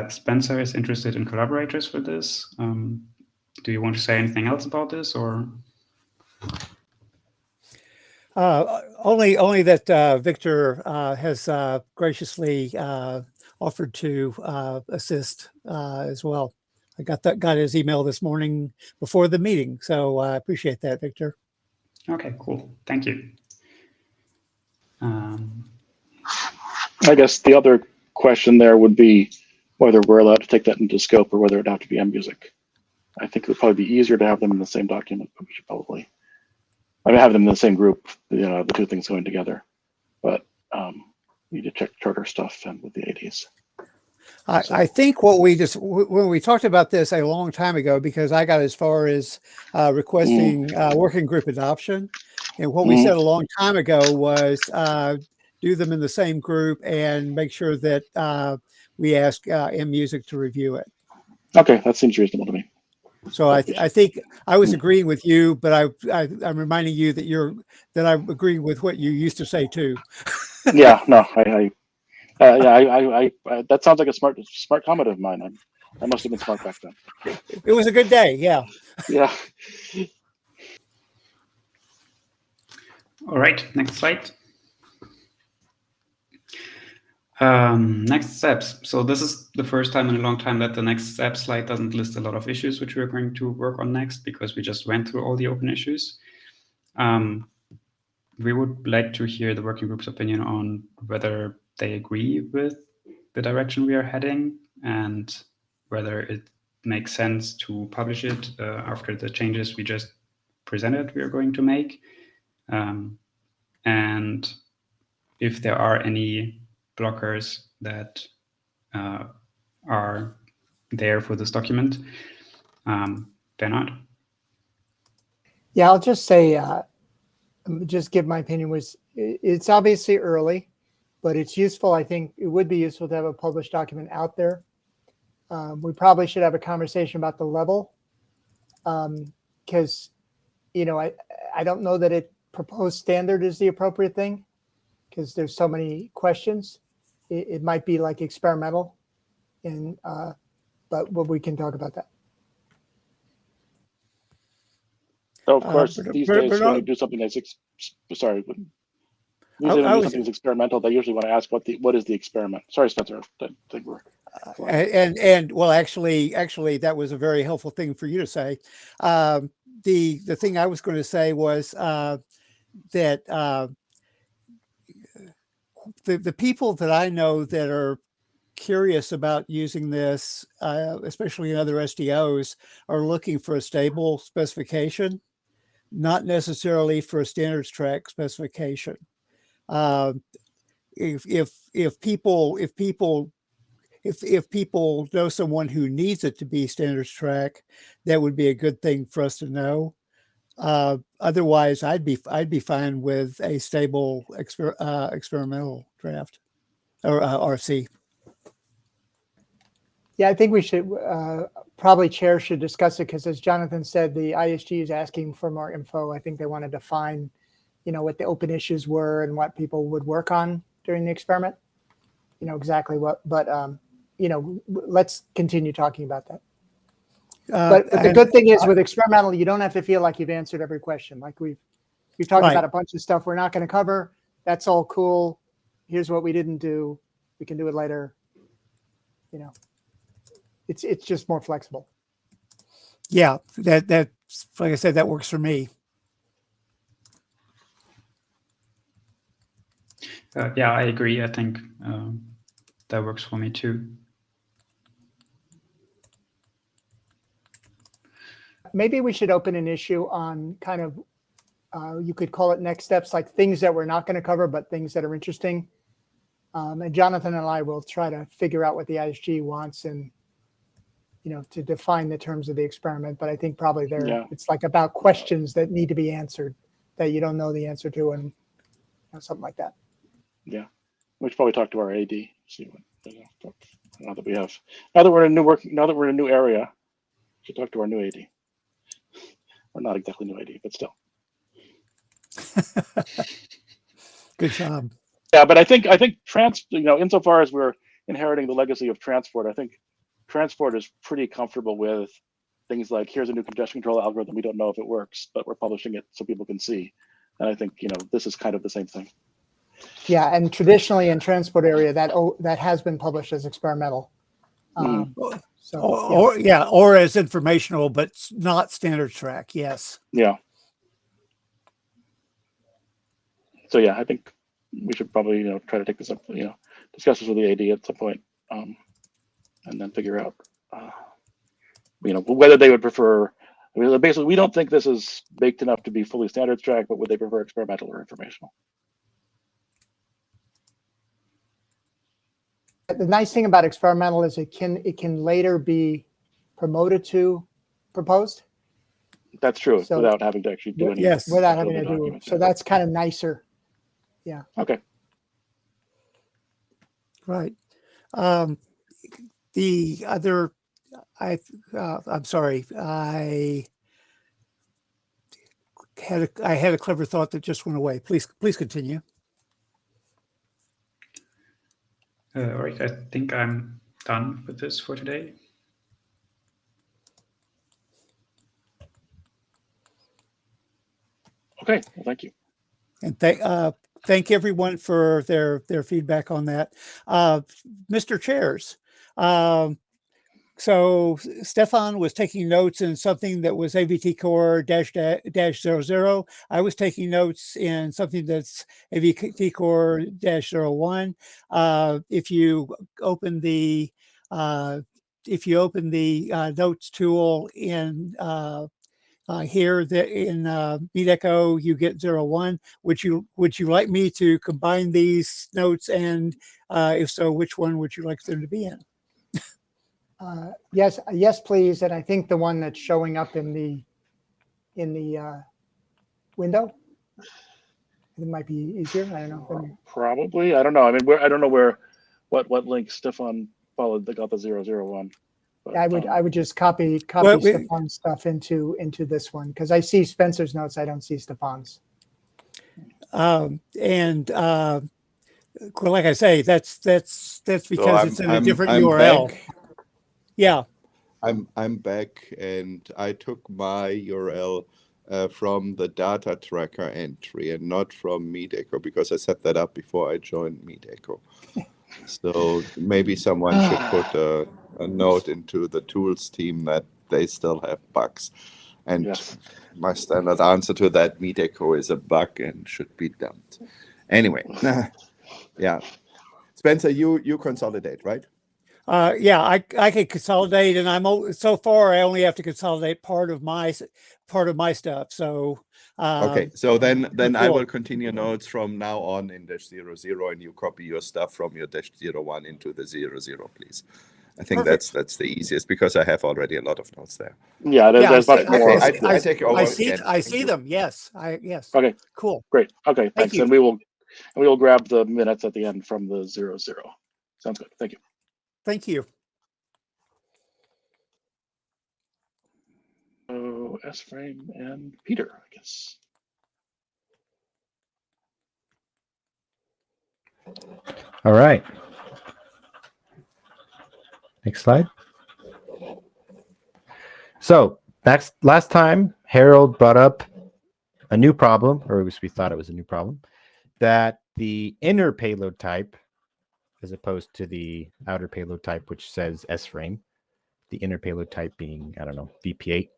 Spencer is interested in collaborators for this. Do you want to say anything else about this, or? Only that Victor has graciously offered to assist as well. I got his email this morning before the meeting, so I appreciate that, Victor. Okay, cool. Thank you. I guess the other question there would be whether we're allowed to take that into scope or whether it'd have to be MMusic. I think it would probably be easier to have them in the same document, but we should probably, have them in the same group, the two things going together. But we need to check charter stuff and with the ADs. I think what when we talked about this a long time ago, because I got as far as requesting working group adoption. And what we said a long time ago was do them in the same group and make sure that we ask MMusic to review it. Okay, that seems reasonable to me. So I think I was agreeing with you, but I'm reminding you that I'm agreeing with what you used to say too. Yeah, no, that sounds like a smart comment of mine. I must have been smart back then. It was a good day, yeah. Yeah. All right, next slide. Next steps. So this is the first time in a long time that the next step slide doesn't list a lot of issues which we're going to work on next, because we just went through all the open issues. We would like to hear the working group's opinion on whether they agree with the direction we are heading and whether it makes sense to publish it after the changes we just presented we are going to make. And if there are any blockers that are there for this document. Bernard? Yeah, I'll just say, just give my opinion, it's obviously early, but it's useful. I think it would be useful to have a published document out there. We probably should have a conversation about the level, because, I don't know that proposed standard is the appropriate thing, because there's so many questions. It might be like experimental, but we can talk about that. So of course, these days when you do something that's usually when you do something that's experimental, they usually want to ask what is the experiment. Sorry, Spencer. I think we're and well, actually, that was a very helpful thing for you to say. The thing I was going to say was that the people that I know that are curious about using this, especially in other SDOs, are looking for a stable specification, not necessarily for a standards track specification. If people know someone who needs it to be standards track, that would be a good thing for us to know. Otherwise, I'd be fine with a stable experimental draft or RFC. Yeah, I think we should probably chair should discuss it, because as Jonathan said, the ISG is asking for more info. I think they want to define, what the open issues were and what people would work on during the experiment. Exactly what, but let's continue talking about that. But the good thing is with experimental, you don't have to feel like you've answered every question. Like we've talked about a bunch of stuff we're not going to cover. That's all cool. Here's what we didn't do. We can do it later. It's just more flexible. Yeah, that's like I said, that works for me. Yeah, I agree. I think that works for me too. Maybe we should open an issue on kind of, you could call it next steps, like things that we're not going to cover, but things that are interesting. And Jonathan and I will try to figure out what the ISG wants and, to define the terms of the experiment. But I think probably it's like about questions that need to be answered that you don't know the answer to, and something like that. Yeah, we should probably talk to our AD. See what now that we're in a new area, we should talk to our new AD. Or not exactly new AD, but still. Good job. Yeah, but I think insofar as we're inheriting the legacy of transport, I think transport is pretty comfortable with things like, here's a new congestion control algorithm. We don't know if it works, but we're publishing it so people can see. And I think this is kind of the same thing. Yeah, and traditionally in transport area, that has been published as experimental. Or as informational, but not standard track. Yes. Yeah. So yeah, I think we should probably try to take this up, discuss this with the AD at some point, and then figure out whether they would prefer. Basically, we don't think this is baked enough to be fully standards track, but would they prefer experimental or informational? The nice thing about experimental is it can later be promoted to proposed. That's true, without having to actually do anything. Yes, without having to do. So that's kind of nicer. Yeah. Okay. Right. The other, I'm sorry, I had a clever thought that just went away. Please continue. All right, I think I'm done with this for today. Okay, well, thank you. And thank everyone for their feedback on that. Mr. Chairs, so Stefan was taking notes in something that was AVT-core-00. I was taking notes in something that's AVT-core-01. If you open the notes tool in here in MeetEcho, you get 01. Would you like me to combine these notes, and if so, which one would you like them to be in? Yes, please. And I think the one that's showing up in the window, it might be easier. I don't know. Probably. I don't know. I mean, I don't know what link Stefan followed that got the 001. But, I would just copy Stefan's stuff into this one, because I see Spencer's notes. I don't see Stefan's. Well, like I say, that's because it's in a different URL. Back. Yeah. I'm back, and I took my URL from the data tracker entry and not from MeetEcho, because I set that up before I joined MeetEcho. So maybe someone should put a note into the tools team that they still have bugs. And yes, my standard answer to that, MeetEcho is a bug and should be dumped. Anyway, yeah. Spencer, you consolidate, right? Yeah, I can consolidate, and so far I only have to consolidate part of my stuff. So okay, so then I will continue notes from now on in -00, and you copy your stuff from your -01 into the 00, please. I think that's the easiest, because I have already a lot of notes there. Yeah, there's much more. I take over. I see them. Yes, yes. Okay, cool, great. Okay, thanks. You. And we will grab the minutes at the end from the 00. Sounds good. Thank you. Thank you. So S-Frame and Peter, I guess. All right. Next slide. So last time, Harold brought up a new problem, or at least we thought it was a new problem, that the inner payload type, as opposed to the outer payload type, which says S-frame, the inner payload type being, I don't know, VP8,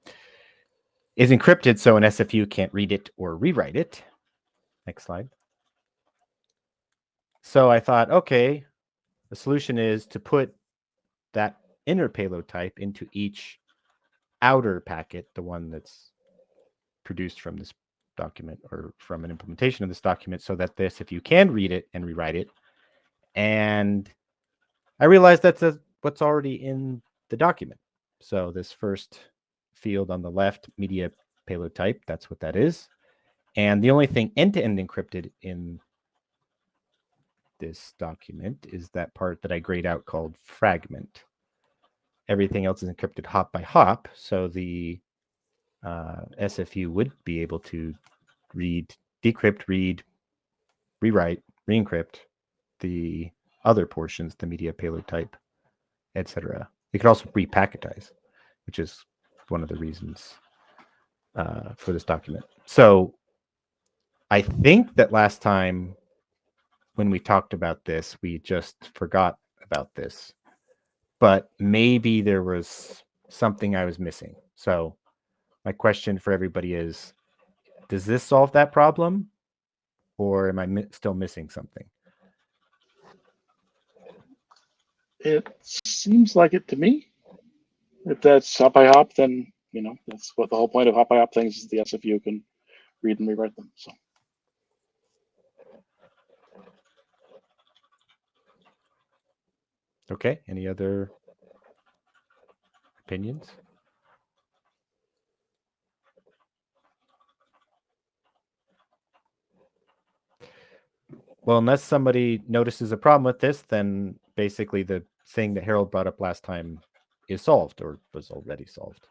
is encrypted so an SFU can't read it or rewrite it. Next slide. So I thought, okay, the solution is to put that inner payload type into each outer packet, the one that's produced from this document or from an implementation of this document, so that this, if you can read it and rewrite it. And I realized that's what's already in the document. So this first field on the left, media payload type, that's what that is. And the only thing end-to-end encrypted in this document is that part that I grayed out called fragment. Everything else is encrypted hop by hop, so the SFU would be able to read, decrypt, read, rewrite, re-encrypt the other portions, the media payload type, etc. It could also repacketize, which is one of the reasons for this document. So I think that last time when we talked about this, we just forgot about this, but maybe there was something I was missing. So my question for everybody is, does this solve that problem, or am I still missing something? It seems like it to me. If that's hop by hop, then that's what the whole point of hop by hop things is. The SFU can read and rewrite them. So. Okay. Any other opinions? Well, unless somebody notices a problem with this, then basically the thing that Harold brought up last time is solved or was already solved.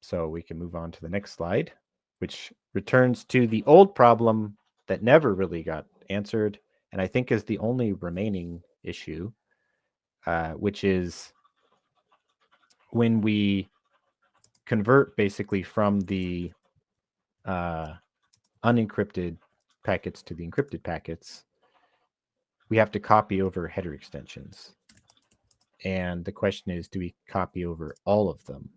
So we can move on to the next slide, which returns to the old problem that never really got answered, and I think is the only remaining issue, which is when we convert basically from the unencrypted packets to the encrypted packets, we have to copy over header extensions. And the question is, do we copy over all of them?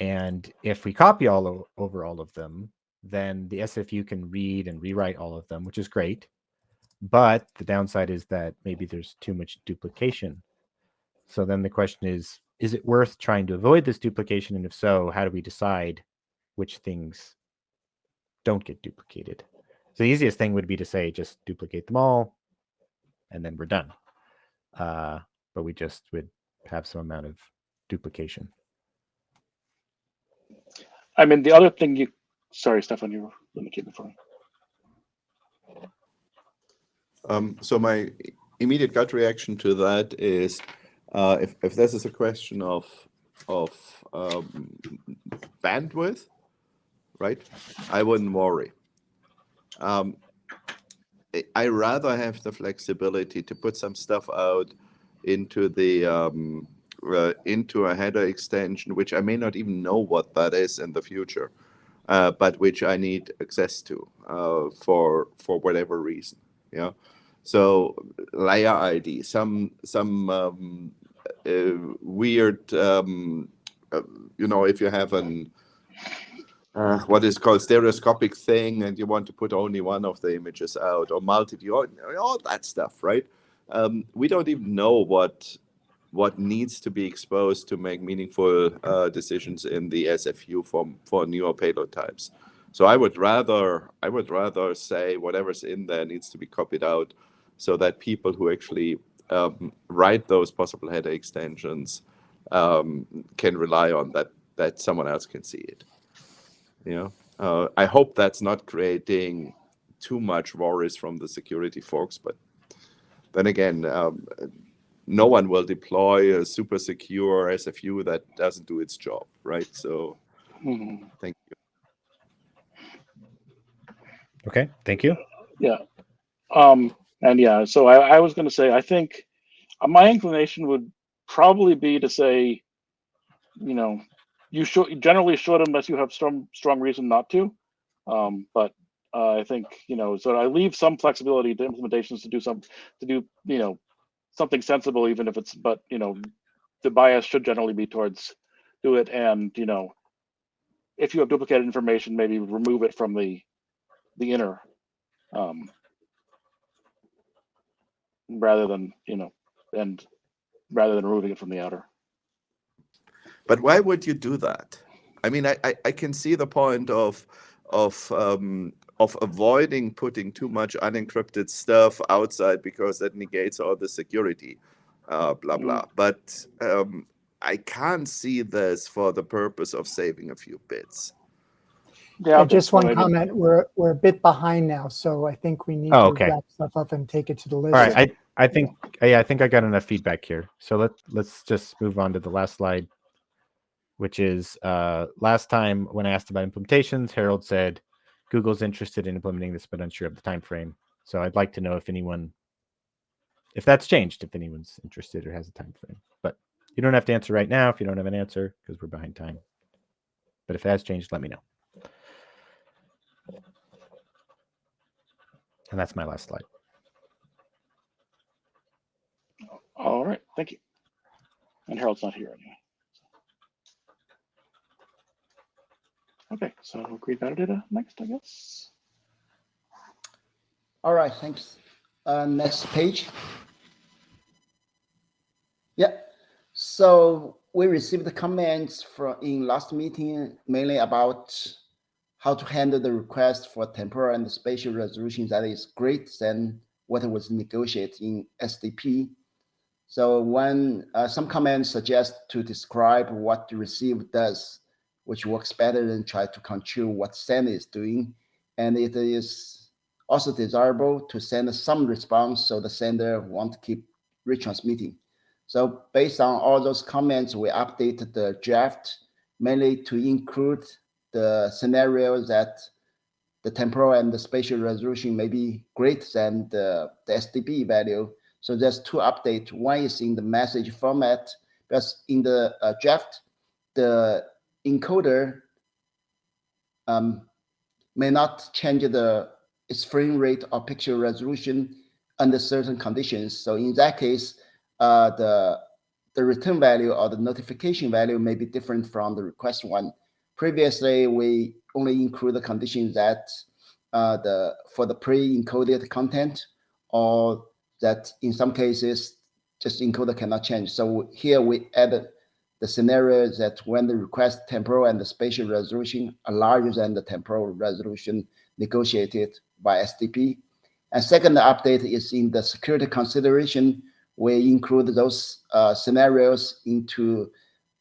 And if we copy over all of them, then the SFU can read and rewrite all of them, which is great. But the downside is that maybe there's too much duplication. So then the question is it worth trying to avoid this duplication? And if so, how do we decide which things don't get duplicated? So the easiest thing would be to say, just duplicate them all, and then we're done. But we just would have some amount of duplication. I mean, the other thing sorry, Stefan, you were limited before. So my immediate gut reaction to that is, if this is a question of bandwidth, right, I wouldn't worry. I rather have the flexibility to put some stuff out into the into a header extension, which I may not even know what that is in the future, but which I need access to for whatever reason. Yeah. So layer ID, some weird, if you have an what is called stereoscopic thing, and you want to put only one of the images out, or multi-view, all that stuff, right? We don't even know what needs to be exposed to make meaningful decisions in the SFU for newer payload types. So I would rather say whatever's in there needs to be copied out, so that people who actually write those possible header extensions can rely on that someone else can see it. I hope that's not creating too much worries from the security folks, but then again, no one will deploy a super secure SFU that doesn't do its job, right? So thank you. Okay, thank you. Yeah. And yeah, so I was going to say, I think My inclination would probably be to say, you generally should unless you have strong reason not to. But I think, so I leave some flexibility to implementations to do something sensible, even if it's, but the bias should generally be towards do it. And if you have duplicated information, maybe remove it from the inner, rather than removing it from the outer. But why would you do that? I mean, I can see the point of avoiding putting too much unencrypted stuff outside because that negates all the security, blah blah. But I can't see this for the purpose of saving a few bits. Yeah, just one comment. We're a bit behind now, so I think we need to wrap stuff up and take it to the list. All right, I think I got enough feedback here. So let's just move on to the last slide, which is last time when I asked about implementations, Harold said Google's interested in implementing this, but unsure of the time frame. So I'd like to know if that's changed, if anyone's interested or has a time frame. But you don't have to answer right now if you don't have an answer because we're behind time. But if it has changed, let me know. And that's my last slide. All right, thank you. And Harold's not here anyway. Okay, so agreed metadata next, I guess. All right, thanks. Next page. Yeah, so we received the comments in last meeting, mainly about how to handle the request for temporal and spatial resolution that is greater than what was negotiated in SDP. So some comments suggest to describe what the receive does, which works better than try to control what send is doing. And it is also desirable to send some response so the sender won't keep retransmitting. So based on all those comments, we updated the draft mainly to include the scenario that the temporal and the spatial resolution may be greater than the SDP value. So there's two updates. One is in the message format, because in the draft, the encoder may not change its frame rate or picture resolution under certain conditions. So in that case, the return value or the notification value may be different from the request one. Previously, we only include the condition that for the pre-encoded content, or that in some cases just encoder cannot change. So here we added the scenario that when the request temporal and the spatial resolution are larger than the temporal resolution negotiated by SDP. And second update is in the security consideration. We include those scenarios into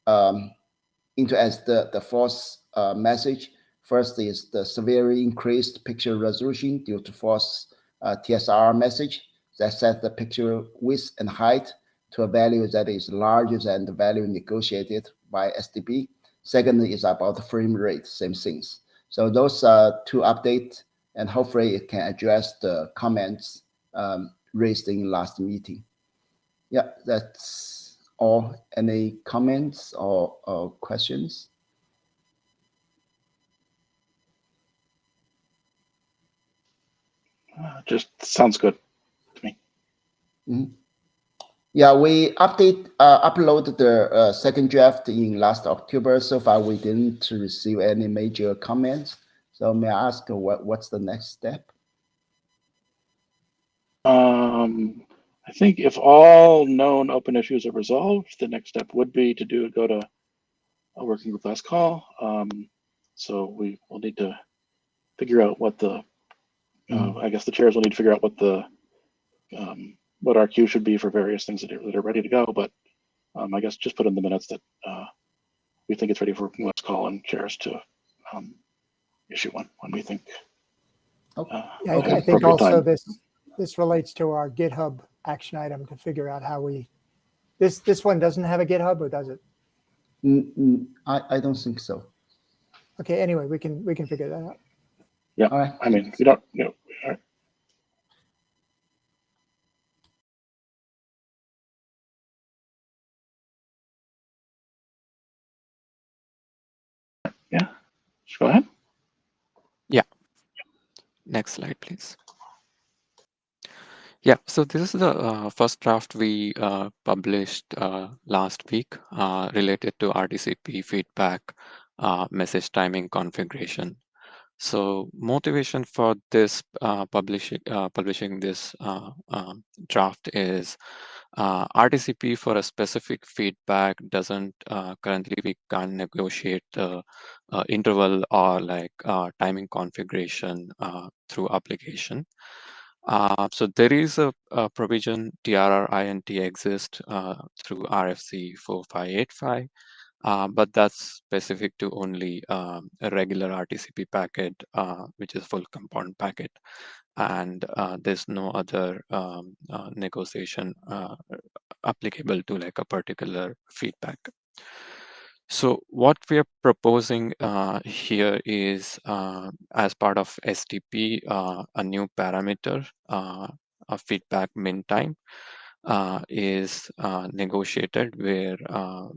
as the false message. First is the severely increased picture resolution due to false TSR message that sets the picture width and height to a value that is larger than the value negotiated by SDP. Second is about the frame rate, same things. So those are two updates, and hopefully it can address the comments raised in last meeting. Yeah, that's all. Any comments or questions? Just sounds good to me. Mm-hmm. Yeah, we uploaded the second draft in last October. So far, we didn't receive any major comments. So may I ask what's the next step? I think if all known open issues are resolved, the next step would be to go to a working group last call. So we will need to figure out what the, I guess the chairs will need to figure out what our queue should be for various things that are ready to go. But I guess just put in the minutes that we think it's ready for last call and chairs to issue one when we think. Yeah, I think also this relates to our GitHub action item to figure out how we. This one doesn't have a GitHub, or does it? I don't think so. Okay. Anyway, we can figure that out. Yeah. All right. I mean, we don't. All right. Yeah, go ahead. Yeah. Next slide, please. Yeah, so this is the first draft we published last week related to RTCP feedback message timing configuration. So motivation for this publishing this draft is RTCP for a specific feedback doesn't currently we can't negotiate the interval or like timing configuration through application. So there is a provision TRR-INT exists through RFC 4585. But that's specific to only a regular RTCP packet, which is full compound packet. And there's no other negotiation applicable to like a particular feedback. So what we are proposing here is as part of SDP, a new parameter, a feedback min time, is negotiated where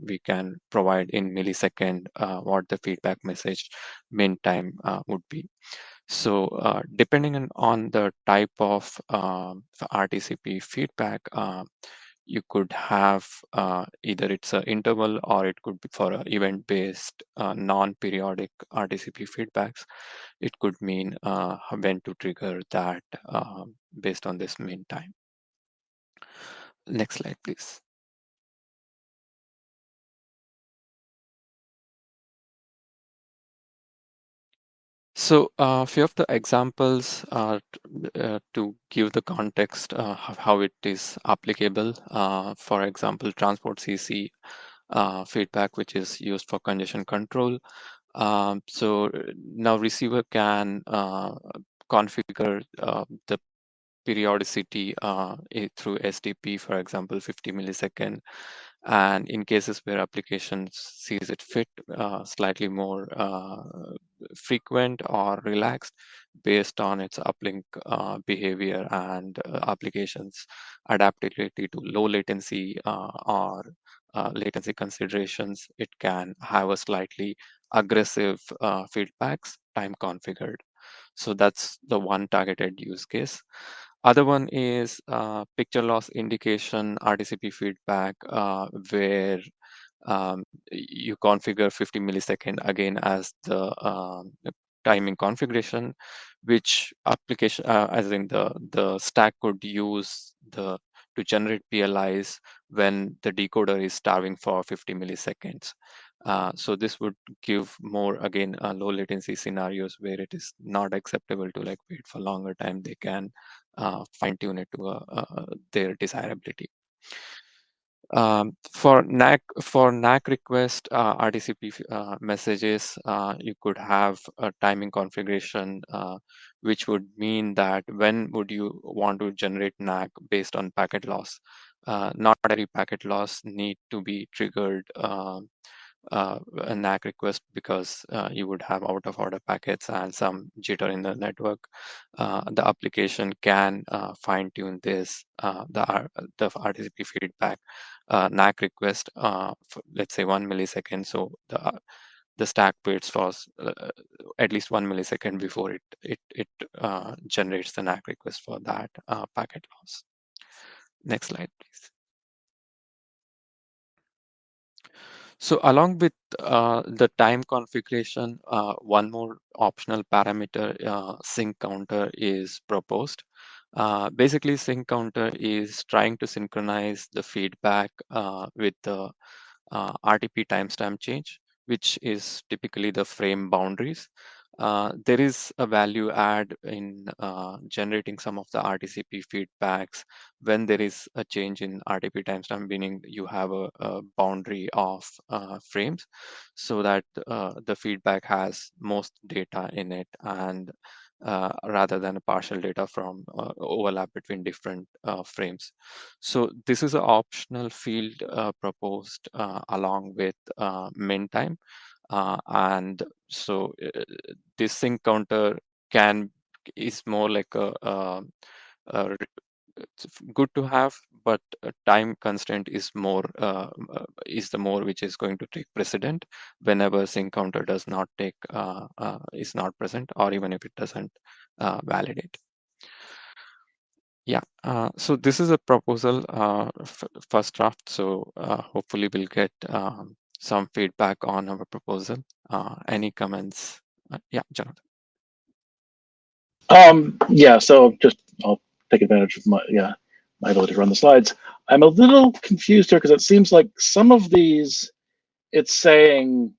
we can provide in millisecond what the feedback message min time would be. So depending on the type of RTCP feedback, you could have either it's an interval or it could be for event-based non-periodic RTCP feedbacks. It could mean when to trigger that based on this min time. Next slide, please. So a few of the examples to give the context of how it is applicable. For example, transport CC feedback, which is used for congestion control. So now receiver can configure the periodicity through SDP, for example, 50 millisecond. And in cases where application sees it fit, slightly more frequent or relaxed based on its uplink behavior and applications adaptability to low latency or latency considerations, it can have a slightly aggressive feedbacks time configured. So that's the one targeted use case. Other one is picture loss indication RTCP feedback, where you configure 50 millisecond again as the timing configuration, which application, as in the stack could use to generate PLIs when the decoder is starving for 50 milliseconds. So this would give more, again, low latency scenarios where it is not acceptable to like wait for longer time. They can fine tune it to their desirability. For NAC request RTCP messages, you could have a timing configuration, which would mean that when would you want to generate NAC based on packet loss. Not every packet loss need to be triggered a NAC request because you would have out of order packets and some jitter in the network. The application can fine tune this, the RTCP feedback NAC request for, let's say, 1 millisecond. So the stack waits for at least 1 millisecond before it generates the NAC request for that packet loss. Next slide, please. So along with the time configuration, one more optional parameter, sync counter, is proposed. Basically, sync counter is trying to synchronize the feedback with the RTP timestamp change, which is typically the frame boundaries. There is a value add in generating some of the RTCP feedbacks when there is a change in RTP timestamp, meaning you have a boundary of frames, so that the feedback has most data in it, and rather than a partial data from overlap between different frames. So this is an optional field proposed along with min time. And so this sync counter is more like a it's good to have, but time constraint is more is the more which is going to take precedent whenever sync counter does not take is not present, or even if it doesn't validate. Yeah, so this is a proposal, first draft. So hopefully we'll get some feedback on our proposal. Any comments? Yeah, Jonathan. Yeah, so I'll take advantage of my ability to run the slides. I'm a little confused here because it seems like some of these, it's saying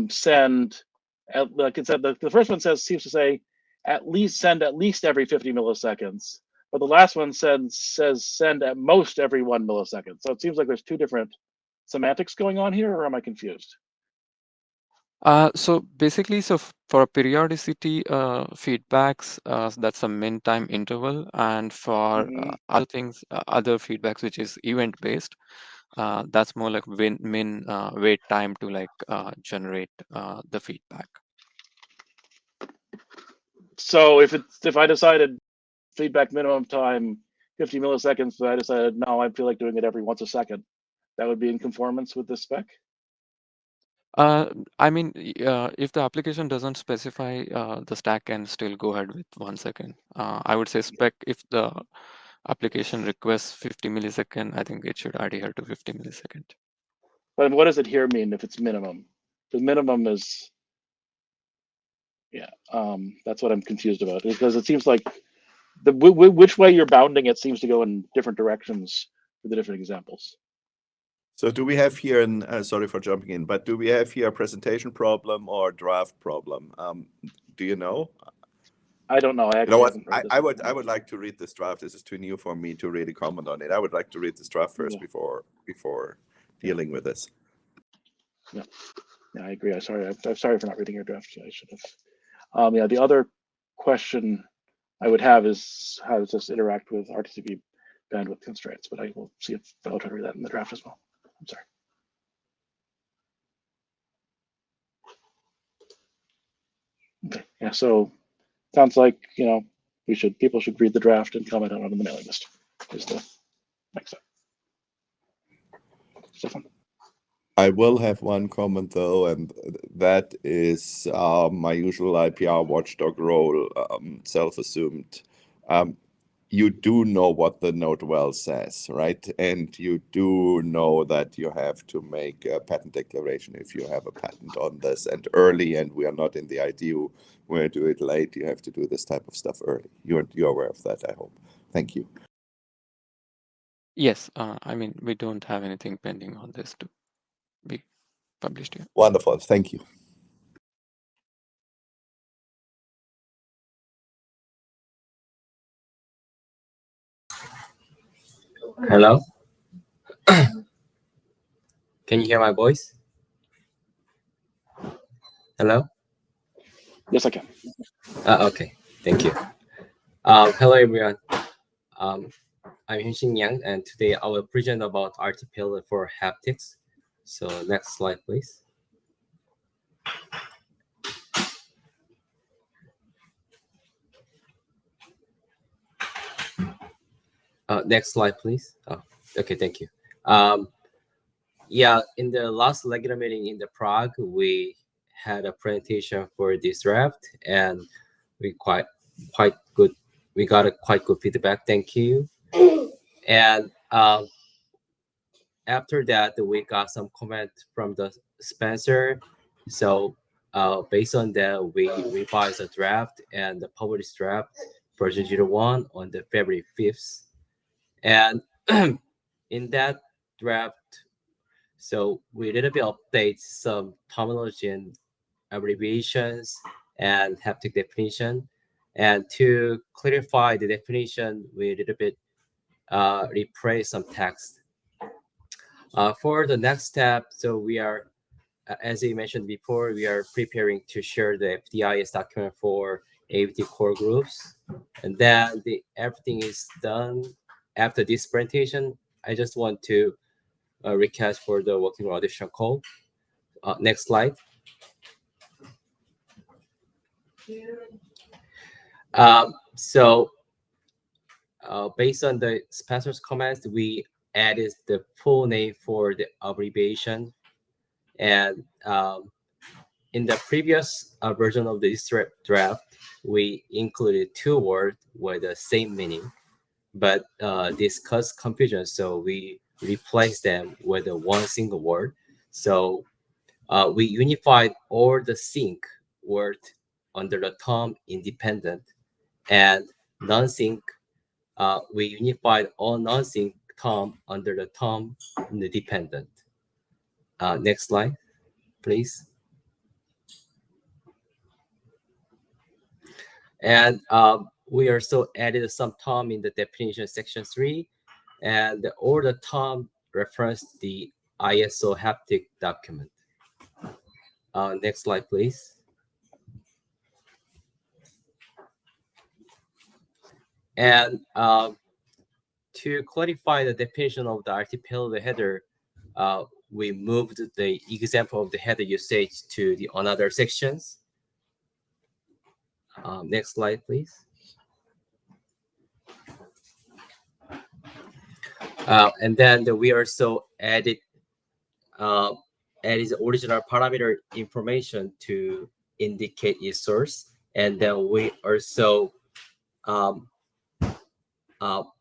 send, like it said, the first one seems to say send at least every 50 milliseconds, but the last one says send at most every 1 millisecond. So it seems like there's two different semantics going on here, or am I confused? So basically, for periodicity feedbacks, that's a min time interval, and for other things, other feedbacks, which is event based, that's more like min wait time to like generate the feedback. So if I decided feedback minimum time 50 milliseconds, but I decided no, I feel like doing it every once a second, that would be in conformance with this spec? I mean, if the application doesn't specify, the stack can still go ahead with 1 second. I would say spec, if the application requests 50 millisecond, I think it should adhere to 50 millisecond. But what does adhere mean if it's minimum? Because minimum is, that's what I'm confused about, because it seems like which way you're bounding it seems to go in different directions for the different examples. So do we have here, sorry for jumping in, but do we have here a presentation problem or draft problem? Do you know? I don't know. I actually haven't read this. I would like to read this draft. This is too new for me to really comment on it. I would like to read this draft first before dealing with this. Yeah, I agree. I'm sorry for not reading your draft. I should have. Yeah, the other question I would have is how does this interact with RTCP bandwidth constraints? But I will see if I'll try to read that in the draft as well. I'm sorry. Okay. Yeah. So sounds like people should read the draft and comment on it on the mailing list. Is the next step. Stefan. I will have one comment though, and that is my usual IPR watchdog role, self-assumed. You do know what the note well says, right? And you do know that you have to make a patent declaration if you have a patent on this, and early, and we are not in the ITU where you do it late. You have to do this type of stuff early. You're aware of that, I hope. Thank you. Yes, I mean, we don't have anything pending on this to be published yet. Wonderful, thank you. Hello? Can you hear my voice? Hello? Yes, I can. Okay, thank you. Hello, everyone. I'm Hyun-Shin Yang, and today I will present about RT-Payload for haptics. So next slide, please. Next slide, please. Oh, okay, thank you. Yeah, in the last regular meeting in the Prague, we had a presentation for this draft, and we got a quite good feedback. Thank you. And after that, we got some comment from the Spencer. So based on that, we revised the draft and the published draft version 01 on the February 5th. And in that draft, so we little bit update some terminology and abbreviations and haptic definition. And to clarify the definition, we little bit replace some text. For the next step, so we are, as I mentioned before, we are preparing to share the FDIS document for AVT core groups. And then everything is done after this presentation. I just want to recast for the working audition call. Next slide. based on the Spencer's comments, we added the full name for the abbreviation. And in the previous version of this draft, we included 2 words with the same meaning, but this caused confusion, so we replaced them with one single word. So we unified all the sync word under the term independent, and non-sync, we unified all non-sync term under the term independent. Next slide, please. And we also added some term in the definition section 3, and all the term reference the ISO haptic document. Next slide, please. And to clarify the definition of the RT payload header, we moved the example of the header usage to the another sections. Next slide, please. And then we also added the original parameter information to indicate its source, and then we also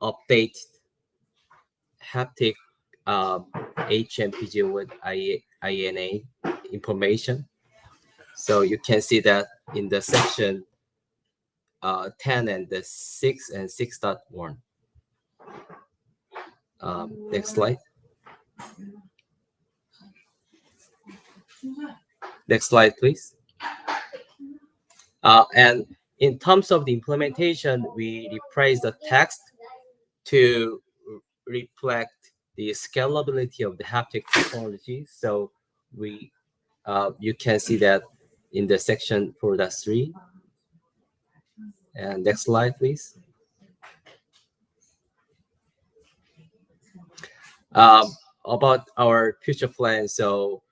update haptic HMPG with INA information. So you can see that in the section 10 and the 6 and 6.1. Next slide. Next slide, please. And in terms of the implementation, we replaced the text to reflect the scalability of the haptic technology. So we, you can see that in the section 4.3. And next slide, please. About our future plans. So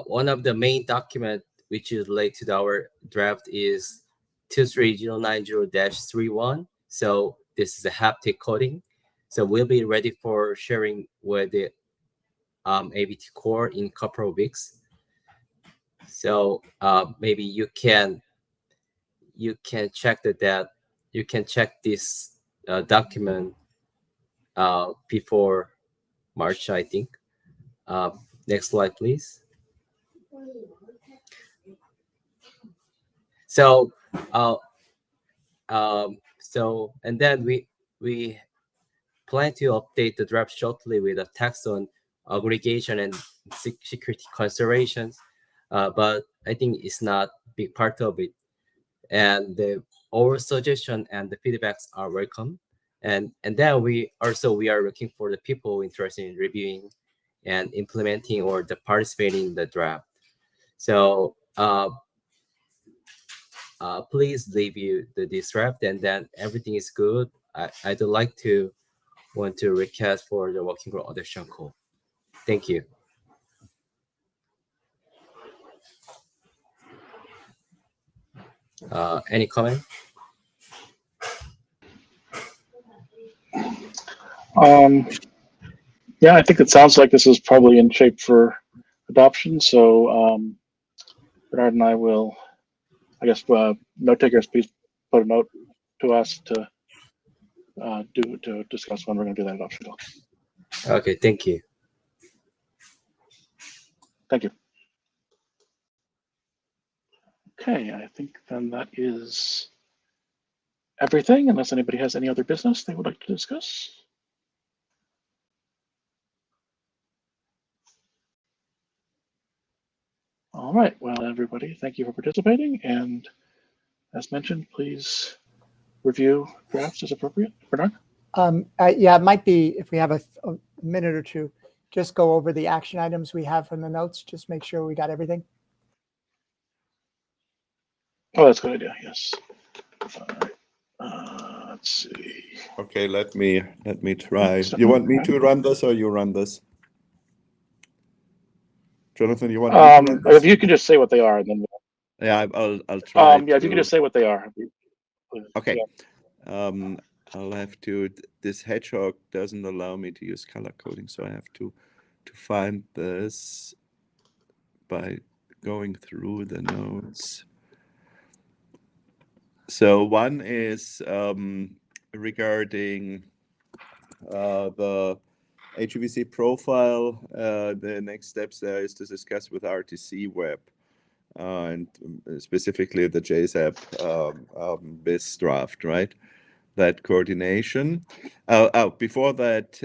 one of the main documents which is related to our draft is 23090-31. So this is a haptic coding. So we'll be ready for sharing with the AVT core in a couple of weeks. So maybe you can check that you can check this document before March, I think. Next slide, please. So and then we plan to update the draft shortly with a text on aggregation and security considerations, but I think it's not a big part of it. And our suggestion and the feedbacks are welcome. And then we are looking for the people interested in reviewing and implementing or participating in the draft. So please review this draft, and then everything is good. I'd like to want to request for the working group adoption call. Thank you. Any comment? Yeah, I think it sounds like this is probably in shape for adoption. So Bernard and I will, I guess, note takers, please put a note to us to discuss when we're going to do that adoption call. Okay, thank you. Thank you. Okay, I think then that is everything, unless anybody has any other business they would like to discuss. All right, well, everybody, thank you for participating. And as mentioned, please review drafts as appropriate. Bernard? Yeah, it might be, if we have a minute or two, just go over the action items we have from the notes, just make sure we got everything. Oh, that's a good idea, yes. All right. Let's see. Okay, let me try. You want me to run this or you run this? Jonathan, you want me to run this? If you can just say what they are, and then yeah, I'll try. Yeah, if you can just say what they are. Okay. Yeah. I'll have to, this hedgehog doesn't allow me to use color coding, so I have to find this by going through the notes. So one is regarding the HEVC profile. The next steps there is to discuss with RTC Web and specifically the JSAP BIS draft, right? That coordination. Before that,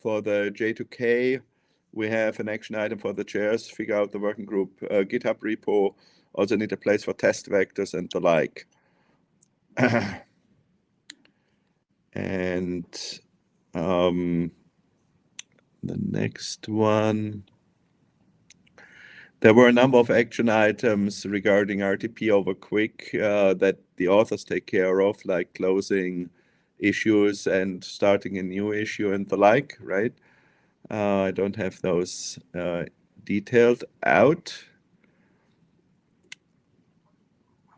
for the J2K, we have an action item for the chairs, figure out the working group GitHub repo, also need a place for test vectors and the like. And the next one, there were a number of action items regarding RTP over quick that the authors take care of, like closing issues and starting a new issue and the like, right? I don't have those detailed out.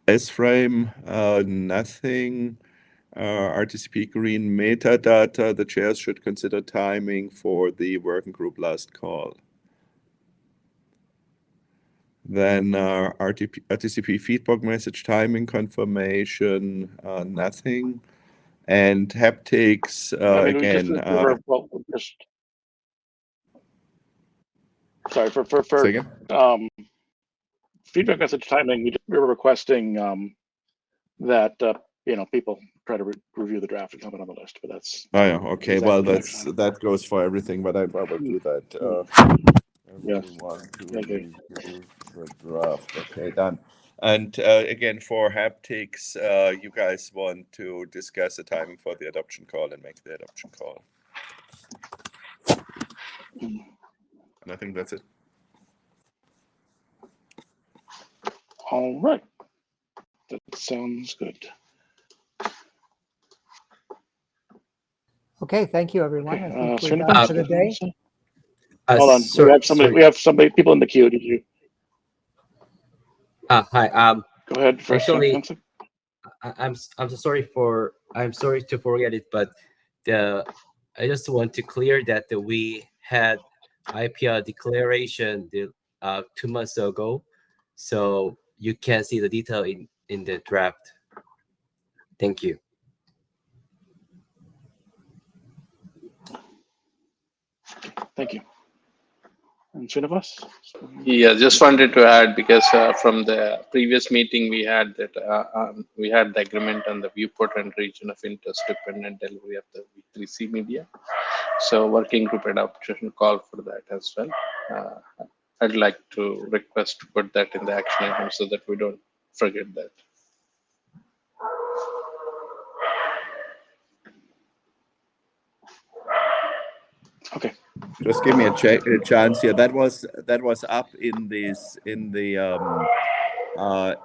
S-frame, nothing. RTCP green metadata, the chairs should consider timing for the working group last call. Then RTCP feedback message timing confirmation, nothing. And haptics, again. Sorry, for feedback message timing, we were requesting that people try to review the draft and comment on the list, but that's. Oh yeah, okay. Well, that goes for everything, but I will do that. Yeah. Want to review the draft. Okay, done. And again, for haptics, you guys want to discuss the timing for the adoption call and make the adoption call. And I think that's it. All right. That sounds good. Okay, thank you, everyone. I think we're Srinivas, done for the day. Hold on, we have somebody. People in the queue. Did you? Hi. Go ahead. First, actually, I'm sorry to forget it, but I just want to clear that we had IPR declaration 2 months ago, so you can see the detail in the draft. Thank you. Thank you. And Srinivas? Yeah, just wanted to add, because from the previous meeting we had that we had the agreement on the viewport and region of interest dependent delivery of the V3C media. So working group adoption call for that as well. I'd like to request to put that in the action item so that we don't forget that. Okay. Just give me a chance here. That was up in this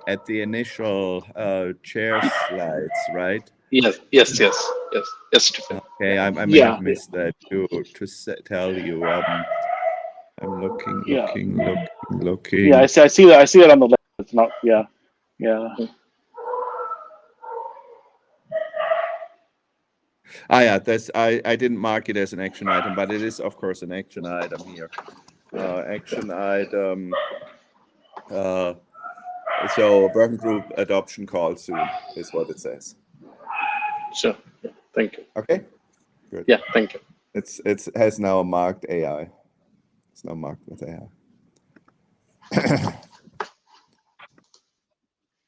at the initial chair slides, right? Yes. Okay, I may have missed that to tell you. I'm looking. Yeah, I see that. I see it on the list. It's not. Yeah. Yeah, I didn't mark it as an action item, but it is of course an action item here. Action item. So working group adoption call soon is what it says. Sure. Yeah, thank you. Okay. Good. Yeah, thank you. It has now marked AI. It's now marked with AI.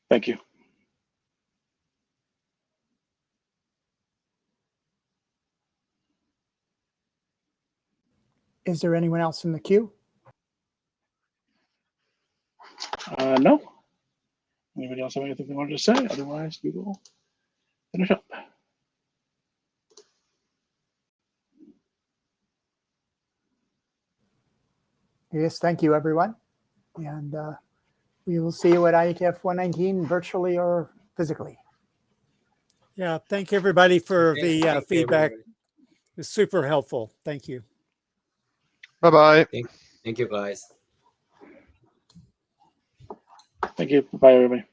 Thank you. Is there anyone else in the queue? No. Anybody else have anything they wanted to say? Otherwise, we will finish up. Yes, thank you, everyone. And we will see you at IETF 119 virtually or physically. Yeah, thank you, everybody, for the feedback. It's super helpful. Thank you. Bye-bye. Thank you, guys. Thank you. Bye, everybody.